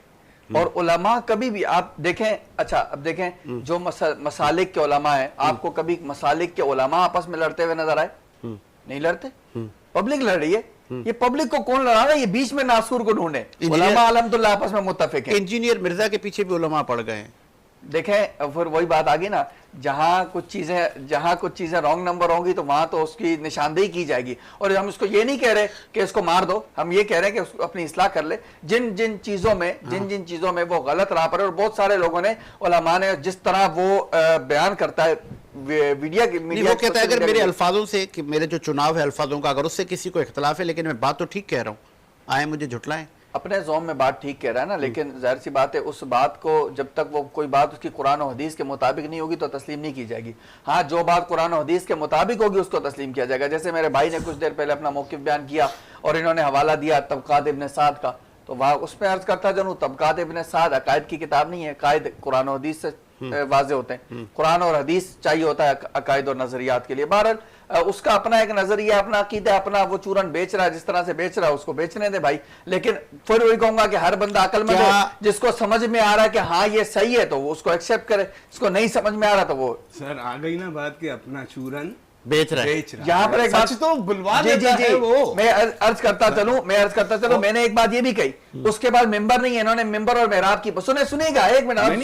और उलमा कभी भी आप देखें, अच्छा अब देखें जो मसालिक के उलमा है, आपको कभी मसालिक के उलमा आपस में लड़ते हुए नजर आए? नहीं लड़ते, पब्लिक लड़ रही है। ये पब्लिक को कौन लड़ा रहा है? ये बीच में नासूर को ढूंढे। उलमा अल्हम्दुलिल्लाह आपस में मुत्तफिक है। इंजीनियर मिर्जा के पीछे भी उलमा पड़ गए हैं। देखें फिर वही बात आ गई ना, जहां कुछ चीजें रॉन्ग नंबर होंगी तो वहां तो उसकी निशानदेही की जाएगी। और हम इसको ये नहीं कह रहे कि इसको मार दो, हम ये कह रहे हैं कि उसको अपनी इस्लाह कर ले। जिन जिन चीजों में वो गलत राह पर है, और बहुत सारे लोगों ने, उलमा ने, जिस तरह वो बयान करता है मीडिया वो कहता है अगर मेरे अल्फाजों से, कि मेरे जो चुनाव है अल्फाजों का, अगर उससे किसी को इख्तलाफ है, लेकिन मैं बात तो ठीक कह रहा हूँ, आए मुझे झुटलाएं। अपने ज़ौम में बात ठीक कह रहा है ना, लेकिन जाहिर सी बात है उस बात को जब तक वो कोई बात उसकी कुरान और हदीस के मुताबिक नहीं होगी तो तस्लीम नहीं की जाएगी। हाँ, जो बात कुरान और हदीस के मुताबिक होगी उसको तस्लीम किया जाएगा। जैसे मेरे भाई ने कुछ देर पहले अपना मौक़िफ़ बयान किया और इन्होंने हवाला दिया तबक़ात इब्न साद का, तो वहाँ उसमें अर्ज करता चलूँ, तबक़ात इब्न साद अकायद की किताब नहीं है, कायद कुरान और हदीस से वाज़े होते हैं। कुरान और हदीस चाहिए होता है अकायद और नजरियात के लिए। बहरहाल उसका अपना एक नजरिया, अपना अकीदा, अपना वो चूरन बेच रहा है, जिस तरह से बेच रहा है उसको बेचने दे भाई। लेकिन फिर वही कहूंगा कि हर बंदा अक्लमंद है, जिसको समझ में आ रहा है कि हाँ ये सही है तो वो उसको एक्सेप्ट करे, इसको नहीं समझ में आ रहा तो वो सर आ गई ना बात कि अपना चूरन बेच रहा है। यहाँ पर एक बात तो बुलवा देता है वो। मैं अर्ज करता चलूं, मैंने एक बात ये भी कही, उसके बाद मेंबर नहीं है, इन्होंने मेंबर और मेहराब की सुनिएगा, एक मिनट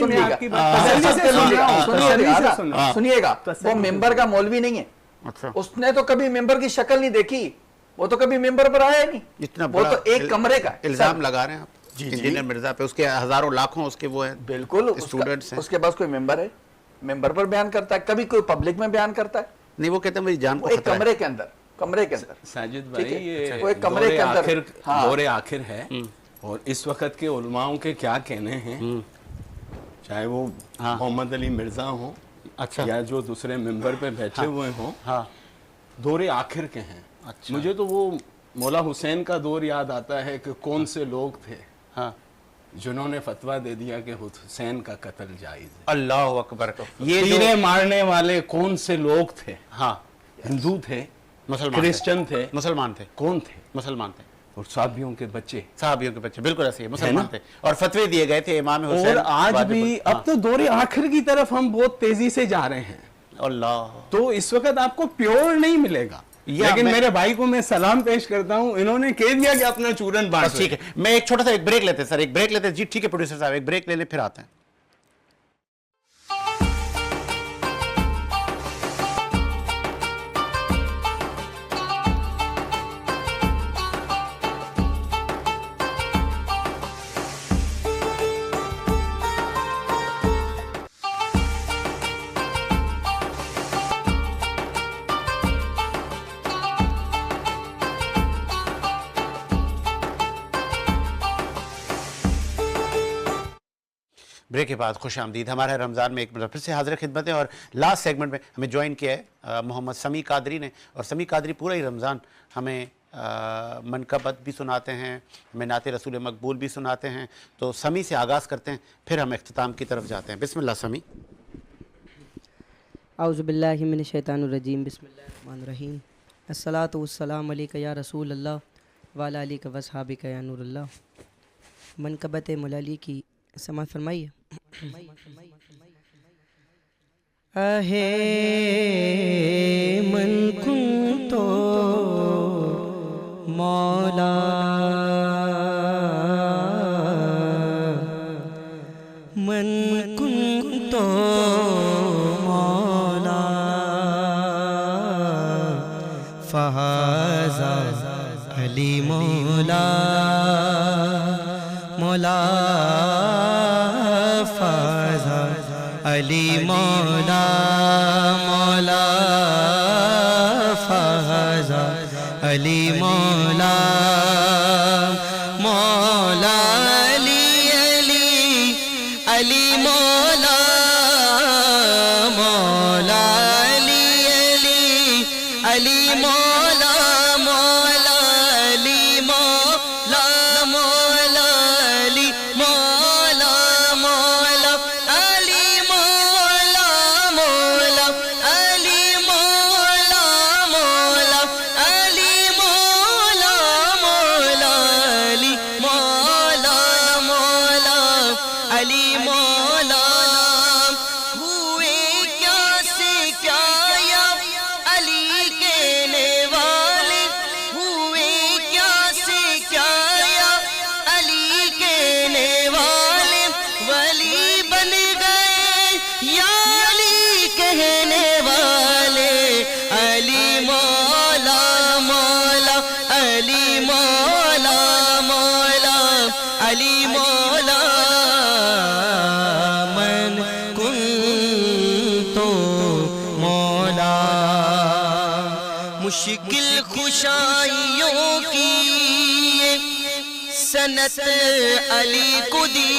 सुनिएगा, वो मेंबर का मौलवी नहीं है। अच्छा, उसने तो कभी मेंबर की शक्ल नहीं देखी, वो तो कभी मेंबर पर आया नहीं, इतना वो तो एक कमरे का इल्जाम लगा रहे हैं आप इंजीनियर मिर्जा पे, उसके हजारों लाखों उसके वो हैं, बिल्कुल स्टूडेंट्स हैं, उसके पास कोई मेंबर है, मेंबर पर बयान करता है, कभी कोई पब्लिक में बयान करता है नहीं, वो कहते हैं मेरी जान को एक कमरे के अंदर, कमरे के अंदर। साजिद भाई ये वो एक कमरे के अंदर दौरे आखिर है, और इस वक्त के उलमाओं के क्या कहने हैं, चाहे वो मोहम्मद अली मिर्जा हो या जो दूसरे मेंबर पे बैठे हुए हों, दौरे आखिर के हैं। मुझे तो वो मौला हुसैन का दौर याद आता है कि कौन से लोग थे जिन्होंने फतवा दे दिया कि हुसैन का कत्ल जायज है। अल्लाह अकबर। ये तीरे मारने वाले कौन से लोग थे? हिंदू थे, मुसलमान, क्रिश्चियन थे, मुसलमान थे, कौन थे? मुसलमान थे, और साहबियों के बच्चे, साहबियों के बच्चे, बिल्कुल ऐसे मुसलमान थे, और फतवे दिए गए थे इमाम हुसैन। और आज भी अब तो दौरे आखिर की तरफ हम बहुत तेजी से जा रहे हैं। अल्लाह, तो इस वक्त आपको प्योर नहीं मिलेगा, लेकिन मेरे भाई को मैं सलाम पेश करता हूं, इन्होंने कह दिया कि अपना चूरन बांट। ठीक है, मैं एक छोटा सा एक ब्रेक लेते हैं सर, एक ब्रेक लेते हैं जी। ठीक है प्रोड्यूसर साहब, एक ब्रेक ले लें, फिर आते हैं। ब्रेक के बाद खुश आमदीद। हमारे रमज़ान में एक बार फिर से हाजिर खिदमत है, और लास्ट सेगमेंट में हमें ज्वाइन किया है मोहम्मद समी कादरी ने, और समी कादरी पूरा ही रमज़ान हमें मनकबत भी सुनाते हैं, हमें नाते रसूल मकबूल भी सुनाते हैं। तो समी से आगाज़ करते हैं, फिर हम इख्तिताम की तरफ जाते हैं। बिस्मिल्लाह समी। औज़ु बिल्लाहि मिनश शैतानिर रजीम, बिस्मिल्लाहिर रहमानिर रहीम। अस्सलातु वस्सलामु अलैका या रसूल अल्लाह व अला आलिका व अस्हाबिका या नूर अल्लाह। मनकबत मौलाली की समाअत फरमाइए। आहे मन कुंतो मौला, मन कुंतो मौला, फहाज़ा अली मौला, मौला अली मौला, मौला फहाज़ा अली मौला, मौला अली अली अली मौला, मौला अली अली अली मौला, मौला अली मौला, मौला अली मौला, मौला अली मौला, मौला अली मौला, मौला अली मौला, मौला अली मौला, मौला अली मौला। हुए क्या से क्या या अली के नेवाले, हुए क्या से क्या या अली के नेवाले, वली बन गए या अली कहने वाले, अली मौला, मौला अली मौला, मौला अली मौला, मन कुंतो मौला। मुश्किल खुशाइयों की ये सनत अली को दी,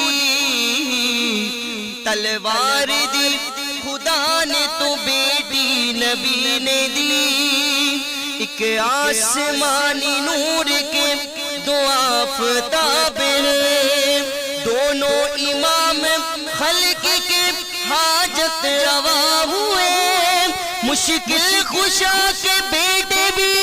तलवार दी खुदा ने तो बेटी नबी ने दी, एक आसमानी नूर के दो आफताब हैं, दोनों इमाम खल्क के हाजत रवा हुए, मुश्किल खुशा के बेटे भी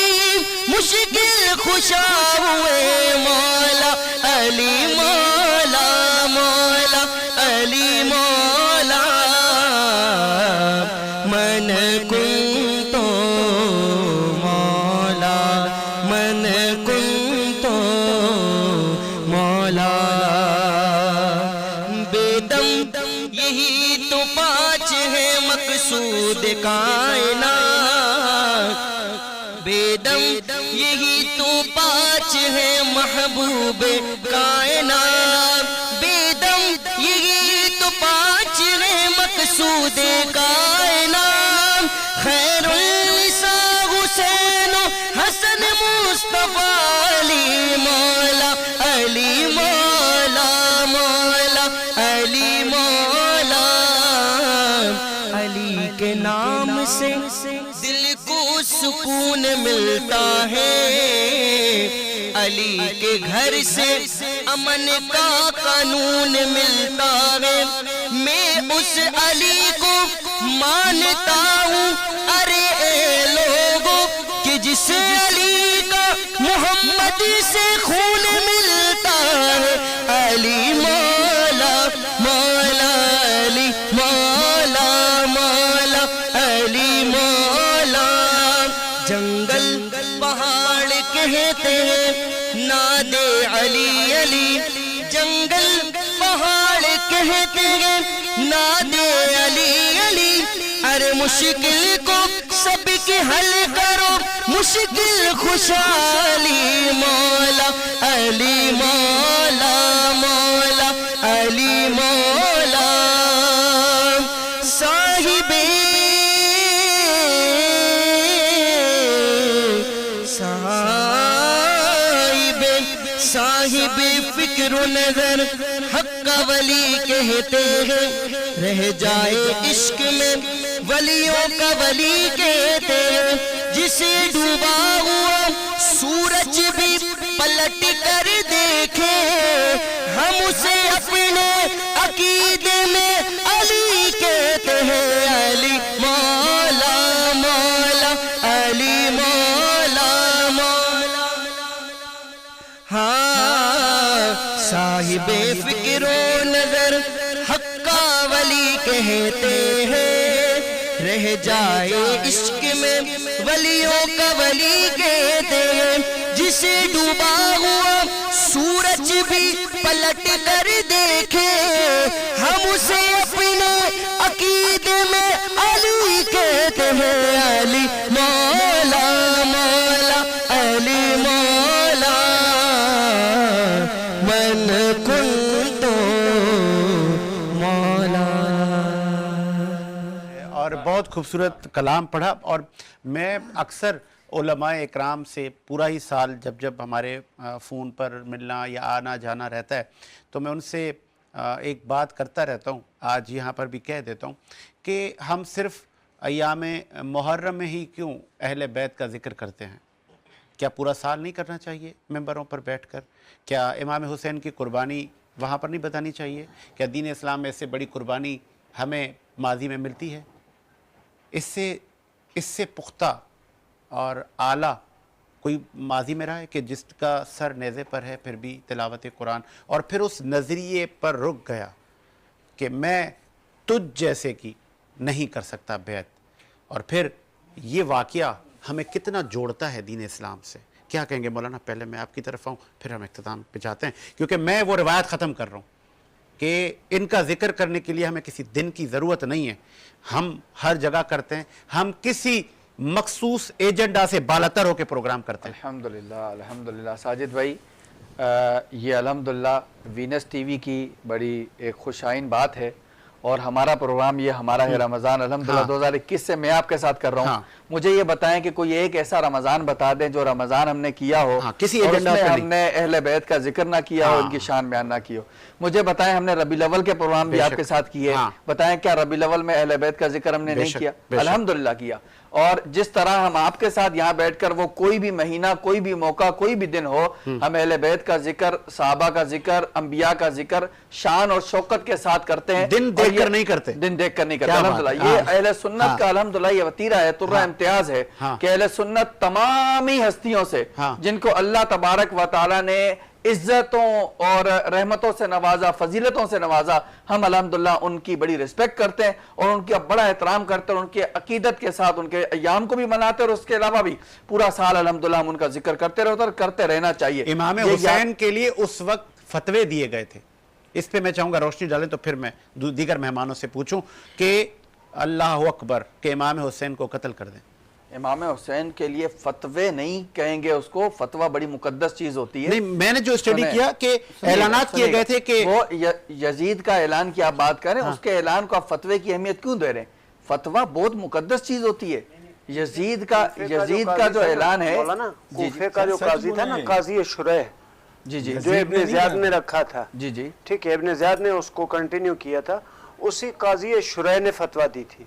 मुश्किल खुशा हुए, मौला अली मौला, मौला अली मौला, मन कुंतो मौला, मन कुंतो मौला। बेदम यही तो पाँच है मकसूद कायनात, बेदम यही तो पाँच है महबूबे कायनात, बेदम यही तो पाँच है मकसूदे कायनात, खैरुल्निसा हुसैन हसन मुस्तफा अली मौला, अली मौला, मौला अली मौला। अली के नाम से दिल को सुकून मिलता है, अली के घर से अमन का कानून मिलता है। मैं उस अली को मानता हूँ अरे लोगों कि जिस अली का मोहम्मद से खून मिलता है। अली मौला, मौला अली मौला, मौला अली मौला। जंगल पहाड़ कहते हैं नादे अली अली, जंगल पहाड़ कहते हैं नादे अली अली। अरे मुश्किल को सबके हल करो, मुश्किल खुशहाली मौला, अली मौला, मौला अली मौला। साहिबे साहिबे साहिबे फिक्र नजर हक्का वली कहते हैं, रह जाए इश्क में वलियों का वली कहते हैं। जिसे डूबा हुआ सूरज भी पलट कर देखे, हम उसे अपने अकीदे में अली कहते हैं। अली मौला, मौला अली मौला, मौला। हाँ साहिबे फिक्रो नजर हक्का वली कहते हैं, रह जाए इश्क में वलियों का वली कहते हैं। जिसे डूबा हुआ सूरज भी पलट कर देखे, हम उसे अपने अकीदे में अली कहते हैं। अली मौला, मौला अली मौला। मन कुंतो मौला। और बहुत खूबसूरत कलाम पढ़ा। और मैं अक्सर उलमाए इकराम से पूरा ही साल जब जब हमारे फ़ोन पर मिलना या आना जाना रहता है, तो मैं उनसे एक बात करता रहता हूँ, आज यहाँ पर भी कह देता हूँ कि हम सिर्फ़ अय्याम मुहर्रम में ही क्यों अहले बैत का ज़िक्र करते हैं? क्या पूरा साल नहीं करना चाहिए मेंबरों पर बैठकर? क्या इमाम हुसैन की कुर्बानी वहाँ पर नहीं बतानी चाहिए? क्या दीन इस्लाम में इससे बड़ी कुर्बानी हमें माजी में मिलती है? इससे पुख्ता और आला कोई माजी में रहा है कि जिसका सर नेज़े पर है फिर भी तिलावत कुरान, और फिर उस नज़रिए पर रुक गया कि मैं तुझ जैसे की नहीं कर सकता बैत। और फिर ये वाक़या हमें कितना जोड़ता है दीन इस्लाम से। क्या कहेंगे मौलाना? पहले मैं आपकी तरफ आऊँ, फिर हम इख्तिताम पे जाते हैं, क्योंकि मैं वो रिवायत ख़त्म कर रहा हूँ कि इनका ज़िक्र करने के लिए हमें किसी दिन की ज़रूरत नहीं है। हम हर जगह करते हैं, हम किसी मखसूस एजेंडा से बालातर होकर प्रोग्राम करते हैं। अल्हम्दुलिल्लाह, अल्हम्दुलिल्लाह। साजिद भाई, ये अल्हम्दुलिल्लाह वीनस टीवी की बड़ी एक खुशाइन बात है, और हमारा प्रोग्राम ये हमारा है रमज़ान अल्हम्दुलिल्लाह 2021 से मैं आपके साथ कर रहा हूँ। मुझे ये बताएं कि कोई एक ऐसा रमज़ान बता दें जो रमज़ान हमने किया हो, किसी एजेंडा पे हमने अहले बैत का जिक्र ना किया हो, उनकी शान बयान ना की हो। मुझे बताएं, हमने रबीउल अव्वल के प्रोग्राम भी आपके साथ किए, बताएं क्या रबीउल अव्वल में अहले बैत का जिक्र हमने नहीं किया? अल्हम्दुलिल्लाह किया। और जिस तरह हम आपके साथ यहाँ बैठकर वो कोई भी महीना, कोई भी मौका, कोई भी दिन हो, हम अहले बैत का जिक्र, सहाबा का जिक्र, अंबिया का जिक्र शान और शौकत के साथ करते हैं। दिन देखकर नहीं करते, दिन देखकर नहीं करते। अल्हम्दुलिल्लाह ये अहले सुन्नत का अल्हम्दुलिल्लाह ये वतीरा है, तुर्रा इम्तियाज है कि अहले सुन्नत तमाम ही हस्तियों से जिनको अल्लाह तबारक व तआला ने इज्जतों और रहमतों से नवाजा, फजीलतों से नवाजा, हम अल्हम्दुलिल्लाह उनकी बड़ी रिस्पेक्ट करते हैं और उनका बड़ा एहतराम करते हैं, उनके अकीदत के साथ उनके अय्याम को भी मनाते हैं, और उसके अलावा भी पूरा साल अल्हम्दुलिल्लाह हम उनका जिक्र करते रहते और करते रहना चाहिए। इमाम हुसैन के लिए उस वक्त फतवे दिए गए थे, इस पे मैं चाहूंगा रोशनी डालें, तो फिर मैं दीगर मेहमानों से पूछूं कि अल्लाह अकबर के इमाम हुसैन को कत्ल कर दें। इमाम हुसैन के लिए फतवे नहीं कहेंगे उसको, फतवा बड़ी मुकद्दस चीज होती है। नहीं, मैंने जो स्टडी किया कि ऐलानात किए गए थे कि वो यजीद का ऐलान की आप बात करें, उसके ऐलान को आप फतवे की अहमियत क्यों दे रहे हैं? फतवा बहुत मुकद्दस चीज होती है। यजीद का जो ऐलान है, कूफे का जो काजी था ना, काजी शुरैह, जी जी, जो इब्ने ज़ियाद ने रखा था, जी जी, ठीक है, इब्ने ज़ियाद ने उसको कंटिन्यू किया था, उसी काजी शुरैह ने फतवा दी थी।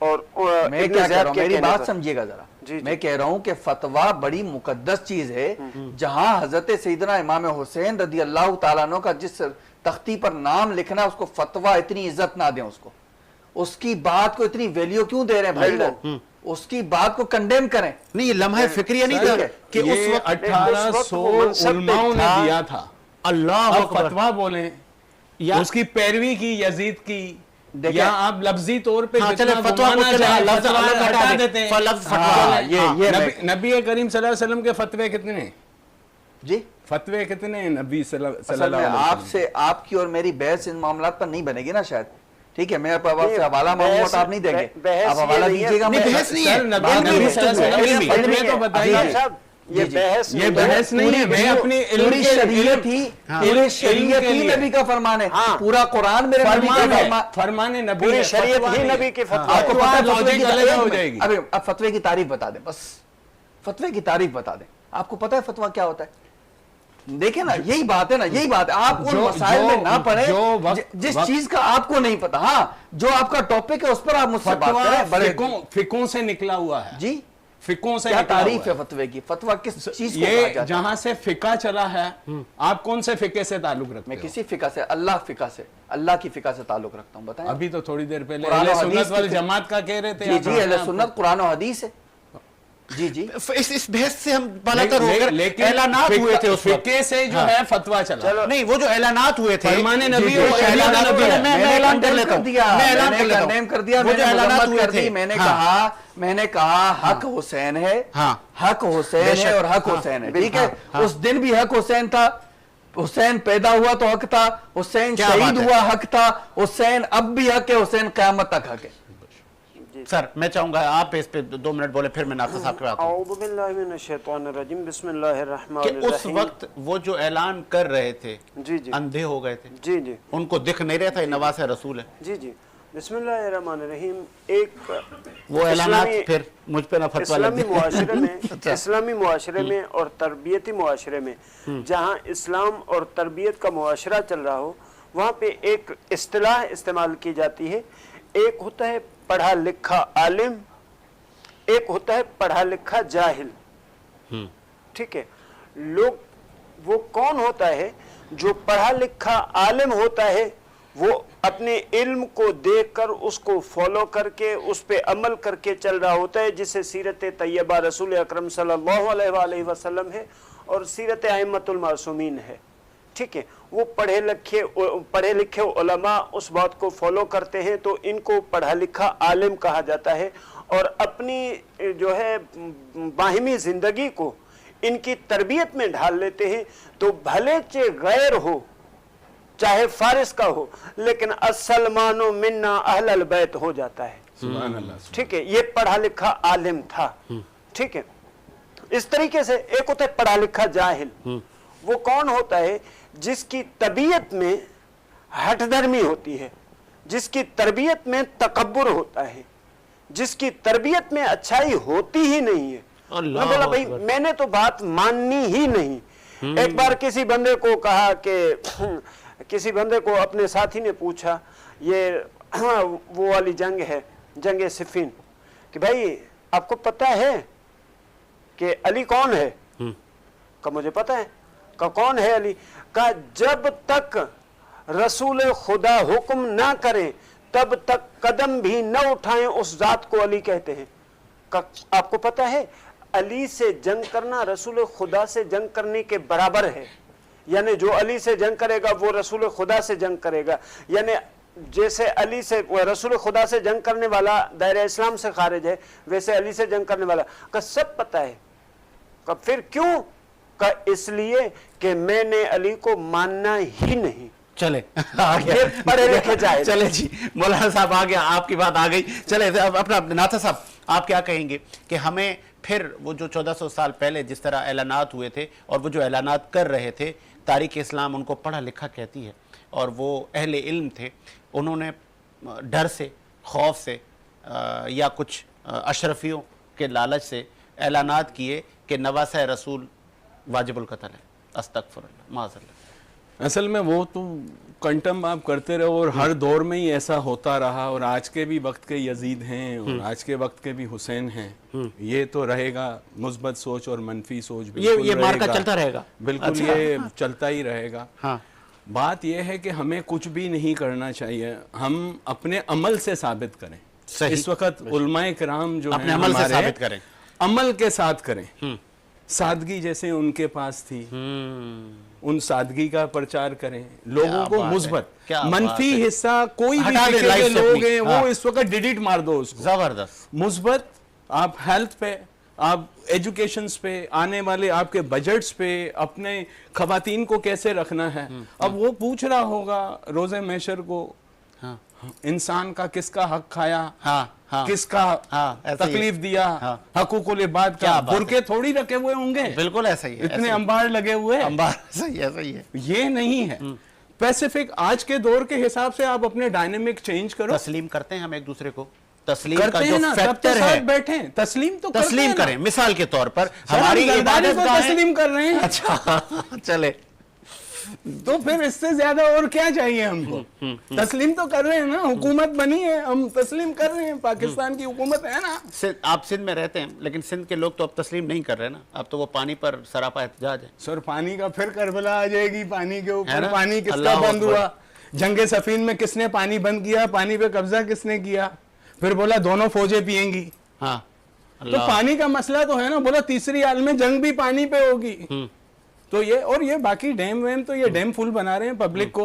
और मैं क्या कह रहा हूं, मेरी बात समझिएगा जरा, मैं कह रहा हूं कि फतवा बड़ी मुकद्दस चीज है। जहां हजरत सैयदना इमाम हुसैन रदी अल्लाह तआला अन्हु का जिस तख्ती पर नाम लिखना, उसको फतवा इतनी इज्जत ना दें, उसकी बात को इतनी वैल्यू क्यों दे रहे हैं भाई लोग? उसकी बात को कंडेम करें। नहीं, ये लम्हा फिक्रिया नहीं था कि उस वक्त 1800 उलमाओं ने दिया था। अल्लाह फतवा बोले या उसकी पैरवी की यजीद की, या आप लफ्जी तौर पे चले फतवा हटा देते हैं। नबी करीम सल्लल्लाहु अलैहि वसल्लम के फतवे कितने जी? फतवे कितने हैं नबी सल्लल्लाहु अलैहि वसल्लम? आपसे आपकी और मेरी बहस इन मामलात पर नहीं बनेगी ना शायद, ठीक है? मैं आपसे हवाला मांगूंगा तो आप नहीं देंगे, आप हवाला दीजिएगा। बहस नहीं है, तो बताइए, ये बहस नहीं है। मैं अपनी पूरी शरीयत ही नबी का फरमान है, पूरा कुरान मेरे नबी का फरमान है, नबी पूरी शरीयत ही नबी के फतवा। आपको पता है लॉजिक अलग हो जाएगी। अबे अब फतवे की तारीफ बता दें, बस फतवे की तारीफ बता दें। आपको पता है फतवा क्या होता है? देखे ना, यही बात है ना, यही बात है। आप उन मसाइल में ना पढ़े जिस चीज का आपको नहीं पता। हाँ, जो आपका टॉपिक है उस पर आप मुझसे बात करें। बड़े फिकों से निकला हुआ है जी, फिकों से क्या तारीफ है फतवे की? फतवा किस चीज को कहा जाता है? जहां से फिका चला है, आप कौन से फिके से ताल्लुक रखते हैं? मैं किसी फिका से, अल्लाह फिका से, अल्लाह की फिका से ताल्लुक रखता हूं। बताएं। अभी तो थोड़ी देर पहले अहले सुन्नत वल जमात का कह रहे थे। जी जी, अहले सुन्नत कुरान और हदीस है। जी जी, इस बहस से हम बालातर होकर ऐलानात हुए थे, उस फिके से जो है फतवा चला। नहीं, वो जो ऐलानात हुए थे फरमाने नबी, मैं ऐलान कर लेता हूं, मैं ऐलान कर लेता हूं, कर दिया, वो जो ऐलानात हुए थे, मैंने कहा हक हुसैन है, हक हुसैन है और हक हुसैन है, ठीक है? उस दिन भी हक हुसैन था, हुसैन पैदा हुआ तो हक था, हुसैन शहीद हुआ हक था, हुसैन अब भी हक है, हुसैन क़यामत तक हक है। सर, मैं चाहूंगा आप इस पे 2 मिनट बोले, फिर मैं नाफिस साहब की बात कि उस वक्त वो जो ऐलान कर रहे थे, जी जी, अंधे हो गए थे, जी जी, उनको दिख नहीं रहा था नवासे रसूल है। जी जी, बिस्मिल्लाहिर्रहमानिर्रहीम। एक वो ऐलानात फिर मुझ पे ना फतवा लग इस्लामी मुआशरे में, इस्लामी मुआशरे में और तरबियती मुआशरे में, जहाँ इस्लाम और तरबियत का मुआशरा चल रहा हो, वहाँ पे एक इस्तिलाह इस्तेमाल की जाती है। एक होता है पढ़ा लिखा आलिम, एक होता है पढ़ा लिखा जाहिल, ठीक है? लोग, वो कौन होता है जो पढ़ा लिखा आलिम होता है? वो अपने इल्म को देखकर उसको फॉलो करके उस पे अमल करके चल रहा होता है, जिसे सीरत तैयबा रसूल अकरम सल्लल्लाहु अलैहि वसल्लम है और सीरत अइम्मतुल मासूमीन है, ठीक है? वो पढ़े लिखे उलमा उस बात को फॉलो करते हैं, तो इनको पढ़ा लिखा आलिम कहा जाता है। और अपनी जो है बाहिमी जिंदगी को इनकी तरबियत में ढाल लेते हैं, तो भले चे गैर हो, चाहे फारिस का हो, लेकिन अस्सलमानो मिन्ना अहलल बैत हो जाता है, ठीक है? ये पढ़ा लिखा आलिम था, ठीक है? इस तरीके से एक होता है पढ़ा लिखा जाहिल। वो कौन होता है? जिसकी तबीयत में हठधर्मी होती है, जिसकी तरबियत में तकब्बुर होता है, जिसकी तरबियत में अच्छाई होती ही नहीं है। मैं बोला भाई मैंने तो बात माननी ही नहीं। एक बार किसी बंदे को कहा कि किसी बंदे को अपने साथी ने पूछा, ये वो वाली जंग है, जंग सिफीन, कि भाई आपको पता है कि अली कौन है? का मुझे पता है। का कौन है अली? का जब तक रसूल खुदा हुक्म ना करें तब तक कदम भी न उठाएं उस जात को अली कहते हैं। का आपको पता है अली से जंग करना रसूल खुदा से जंग करने के बराबर है, यानी जो अली से जंग करेगा वो रसूल खुदा से जंग करेगा। यानी जैसे अली से रसूल खुदा से जंग करने वाला दायरे इस्लाम से खारिज है, वैसे अली से जंग करने वाला का सब पता है। फिर क्यों? का इसलिए कि मैंने अली को मानना ही नहीं। चले आ गया, पढ़े लिखे जाए। चले जी, मौलाना साहब आ गया, आपकी बात आ गई। चले अब अपना नाथा साहब, आप क्या कहेंगे कि हमें फिर वो जो 1400 साल पहले जिस तरह ऐलानात हुए थे और वो जो ऐलानात कर रहे थे, तारीख़ इस्लाम उनको पढ़ा लिखा कहती है और वो अहले इल्म थे, उन्होंने डर से, खौफ से या कुछ अशरफियों के लालच से ऐलानात किए कि नवासा रसूल वाजिबुल कत्ल है। अस्तगफिरुल्लाह माज़अल्लाह। असल में वो तो कंटम आप करते रहो और हर दौर में ही ऐसा होता रहा, और आज के भी वक्त के यजीद हैं और आज के वक्त के भी हुसैन हैं, ये तो रहेगा। मुस्बत सोच और मनफी सोच ये मार्का चलता रहेगा, बिल्कुल। अच्छा। ये चलता ही रहेगा। हाँ। बात यह है कि हमें कुछ भी नहीं करना चाहिए, हम अपने अमल से साबित करें। इस वक्त उलमाए किराम जो अपने अमल से साबित करें, अमल के साथ करें। सादगी जैसे उनके पास थी, उन सादगी का प्रचार करें, लोगों को मुस्बत, मनफी हिस्सा कोई भी के लोग हैं वो इस वक्त डिलीट मार दो उसको। जबरदस्त मुस्बत आप हेल्थ पे, आप एजुकेशन पे, आने वाले आपके बजट्स पे, अपने खवातीन को कैसे रखना है। अब वो पूछ रहा होगा रोजे मैशर को, इंसान का किसका हक खाया, किसका तकलीफ दिया, हकूकुल इबाद का बुरके थोड़ी रखे हुए होंगे। बिल्कुल ऐसा ही है, इतने अंबार लगे हुए, अंबार सही है, सही है। ये नहीं है पैसिफिक। आज के दौर के हिसाब से आप अपने डायनेमिक चेंज करो। तस्लीम करते हैं हम एक दूसरे को, तस्लीम करते का जो हैं, फैक्टर है, बैठे तस्लीम तो तस्लीम करें। मिसाल के तौर पर हमारी इबादत को तस्लीम कर रहे हैं। अच्छा चले, तो फिर इससे ज्यादा और क्या चाहिए हमको। तस्लीम तो कर रहे हैं ना, हुकूमत बनी है, हम तस्लीम कर रहे हैं, पाकिस्तान की हुकूमत है ना। आप सिंध में रहते हैं, लेकिन सिंध के लोग तो अब तस्लीम नहीं कर रहे ना, अब तो वो पानी पर सरापा एहतजाज है। सर पानी का फिर करबला आ जाएगी, पानी के ऊपर। पानी किसका बंद हुआ, जंगे सफीन में किसने पानी बंद किया, पानी पे कब्जा किसने किया, फिर बोला दोनों फौजें पिएंगी। हाँ, तो पानी का मसला तो है ना, बोला तीसरी आलमी जंग भी पानी पे होगी। तो ये और ये बाकी डैम वैम तो ये डैम फुल बना रहे हैं पब्लिक को,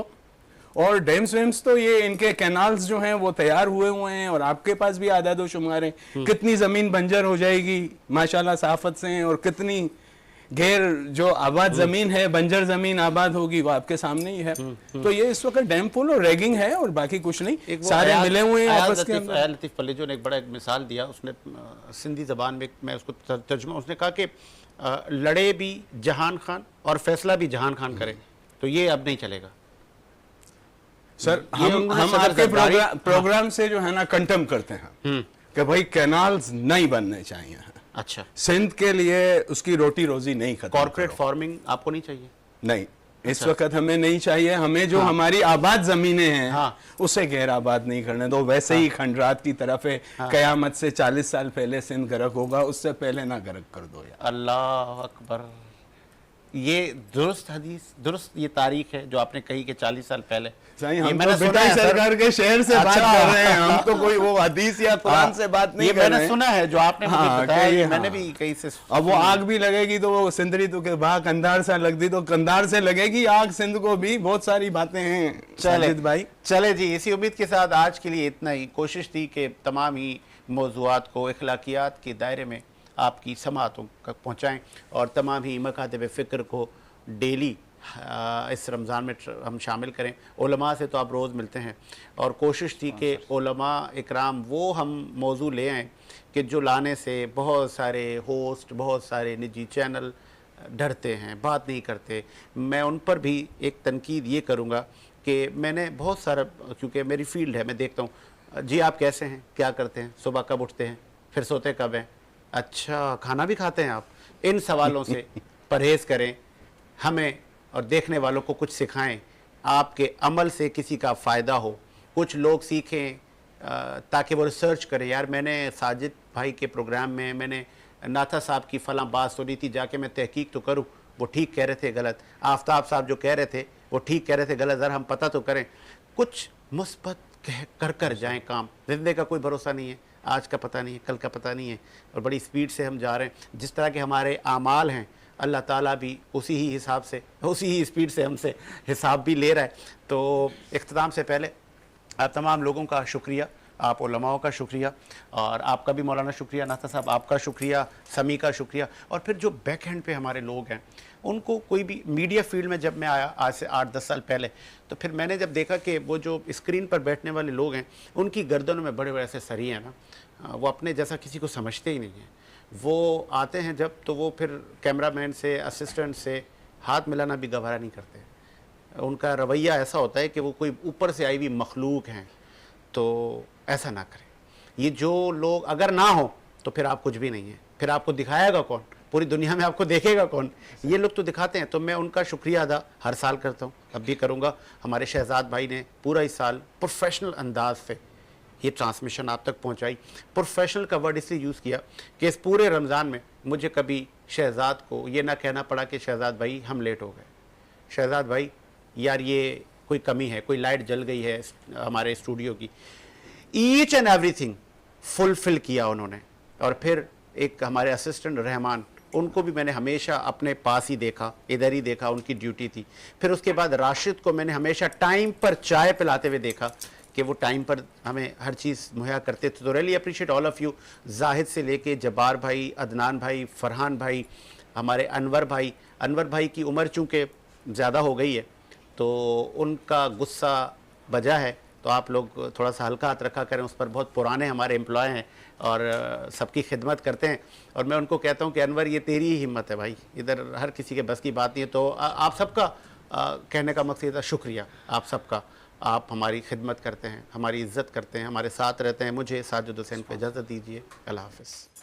और डैम्स वेम्स तो ये इनके कैनाल्स जो हैं वो तैयार हुए हैं, और आपके पास भी आदाद शुमार है कितनी जमीन बंजर हो जाएगी माशाल्लाह साफत से, और कितनी गैर जो आबाद जमीन है, बंजर जमीन आबाद होगी, वो आपके सामने ही है। तो ये इस वक्त डैम फुल और रैगिंग है और बाकी कुछ नहीं, सारे मिले हुए हैं आपस के अंदर। लतीफ पल्लेजो ने एक बड़ा एक मिसाल दिया, उसने सिंधी जबान में, मैं उसको तर्जुमा, उसने कहा कि लड़े भी जहान खान और फैसला भी जहान खान करे, तो ये अब नहीं चलेगा। सर हम आपके प्रोग्राम से जो है ना कंटेम करते हैं कि भाई कैनाल्स नहीं बनने चाहिए। अच्छा, सिंध के लिए उसकी रोटी रोजी नहीं खत्म। कॉर्पोरेट फार्मिंग आपको नहीं चाहिए? नहीं, इस वक्त हमें नहीं चाहिए। हमें जो हमारी आबाद जमीनें हैं उसे गैर आबाद नहीं करने दो। वैसे ही खंडरात की तरफ है, कयामत से 40 साल पहले सिंध गर्क होगा, उससे पहले ना गर्क कर दो यार। अल्लाह अकबर, ये दुरुस्त हदीस, दुरुस्त ये तारीख है जो आपने कही कि 40 साल पहले। हम तो बिटाई सरकार के शहर से बात कर रहे हैं, हम तो कोई वो हदीस या कुरान से बात नहीं कर रहे हैं। मैंने सुना है जो आपने मुझे बताया, मैंने भी कहीं से। अब वो आग भी लगेगी तो वो सिंदरी तो के भाग कंधार से लगती तो कंधार से लगेगी आग सिंध को भी। बहुत सारी बातें हैं साजिद भाई। चले जी, इसी उम्मीद के साथ आज के लिए इतना ही। कोशिश थी कि तमाम ही मौज़ूआत को इखलाकियात के दायरे में आपकी समातों तक पहुँचाएँ और तमाम ही मकातब फ़िक्र को डेली इस रमज़ान में हम शामिल करें। उलमा से तो आप रोज़ मिलते हैं, और कोशिश थी कि उलमा इकराम वो हम मौजू ले आएँ कि जो लाने से बहुत सारे होस्ट, बहुत सारे निजी चैनल डरते हैं, बात नहीं करते। मैं उन पर भी एक तनकीद ये करूँगा कि मैंने बहुत सारा, क्योंकि मेरी फील्ड है, मैं देखता हूँ जी आप कैसे हैं, क्या करते हैं, सुबह कब उठते हैं, फिर सोते कब हैं, अच्छा खाना भी खाते हैं आप। इन सवालों से परहेज़ करें, हमें और देखने वालों को कुछ सिखाएं, आपके अमल से किसी का फ़ायदा हो, कुछ लोग सीखें ताकि वो रिसर्च करें। यार मैंने साजिद भाई के प्रोग्राम में मैंने नाथा साहब की फ़लाँ बात सुनी थी, जाके मैं तहकीक तो करूँ, वो ठीक कह रहे थे गलत, आफ्ताब साहब जो कह रहे थे वो ठीक कह रहे थे गलत, ज़रा हम पता तो करें। कुछ मुस्बत कह कर जाएँ काम। ज़िंदगी का कोई भरोसा नहीं है, आज का पता नहीं है, कल का पता नहीं है, और बड़ी स्पीड से हम जा रहे हैं। जिस तरह के हमारे आमाल हैं, अल्लाह ताला भी उसी ही हिसाब से, उसी ही स्पीड से हमसे हिसाब भी ले रहा है। तो इख्तिताम से पहले आप तमाम लोगों का शुक्रिया, आप उलमाओं का शुक्रिया, और आपका भी मौलाना शुक्रिया, नाथा साहब आपका शुक्रिया, समी का शुक्रिया, और फिर जो बैक हैंड पे हमारे लोग हैं, उनको कोई भी मीडिया फील्ड में जब मैं आया आज से 8-10 साल पहले, तो फिर मैंने जब देखा कि वो जो स्क्रीन पर बैठने वाले लोग हैं उनकी गर्दनों में बड़े बड़े ऐसे सरी हैं ना, वो अपने जैसा किसी को समझते ही नहीं हैं। वो आते हैं जब, तो वो फिर कैमरामैन से, असिस्टेंट से हाथ मिलाना भी गवारा नहीं करते। उनका रवैया ऐसा होता है कि वो कोई ऊपर से आई हुई मखलूक हैं। तो ऐसा ना करें। ये जो लोग अगर ना हो तो फिर आप कुछ भी नहीं है, फिर आपको दिखाएगा कौन, पूरी दुनिया में आपको देखेगा कौन। ये लोग तो दिखाते हैं। तो मैं उनका शुक्रिया अदा हर साल करता हूँ, अब भी करूँगा। हमारे शहजाद भाई ने पूरा इस साल प्रोफेशनल अंदाज से ये ट्रांसमिशन आप तक पहुँचाई। प्रोफेशनल का वर्ड इसलिए यूज़ किया कि इस पूरे रमज़ान में मुझे कभी शहजाद को ये ना कहना पड़ा कि शहजाद भाई हम लेट हो गए, शहजाद भाई यार ये कोई कमी है, कोई लाइट जल गई है हमारे स्टूडियो की। ईच एंड एवरीथिंग फुलफिल किया उन्होंने। और फिर एक हमारे असिस्टेंट रहमान, उनको भी मैंने हमेशा अपने पास ही देखा, इधर ही देखा, उनकी ड्यूटी थी। फिर उसके बाद राशिद को मैंने हमेशा टाइम पर चाय पिलाते हुए देखा कि वो टाइम पर हमें हर चीज़ मुहैया करते थे। तो really appreciate all of you. Zahid से लेके जब्बार भाई, अदनान भाई, फरहान भाई, हमारे अनवर भाई की उम्र चूँकि ज़्यादा हो गई है तो उनका गुस्सा बजा है, तो आप लोग थोड़ा सा हल्का हाथ रखा करें उस पर। बहुत पुराने हमारे एम्प्लॉय हैं और सबकी खिदमत करते हैं। और मैं उनको कहता हूं कि अनवर ये तेरी ही हिम्मत है भाई, इधर हर किसी के बस की बात नहीं है। तो आप सबका कहने का मकसद था शुक्रिया आप सबका। आप हमारी खिदमत करते हैं, हमारी इज़्ज़त करते हैं, हमारे साथ रहते हैं। मुझे साजिद हुसैन को इजाज़त दीजिए। अल्लाह हाफ़िज़।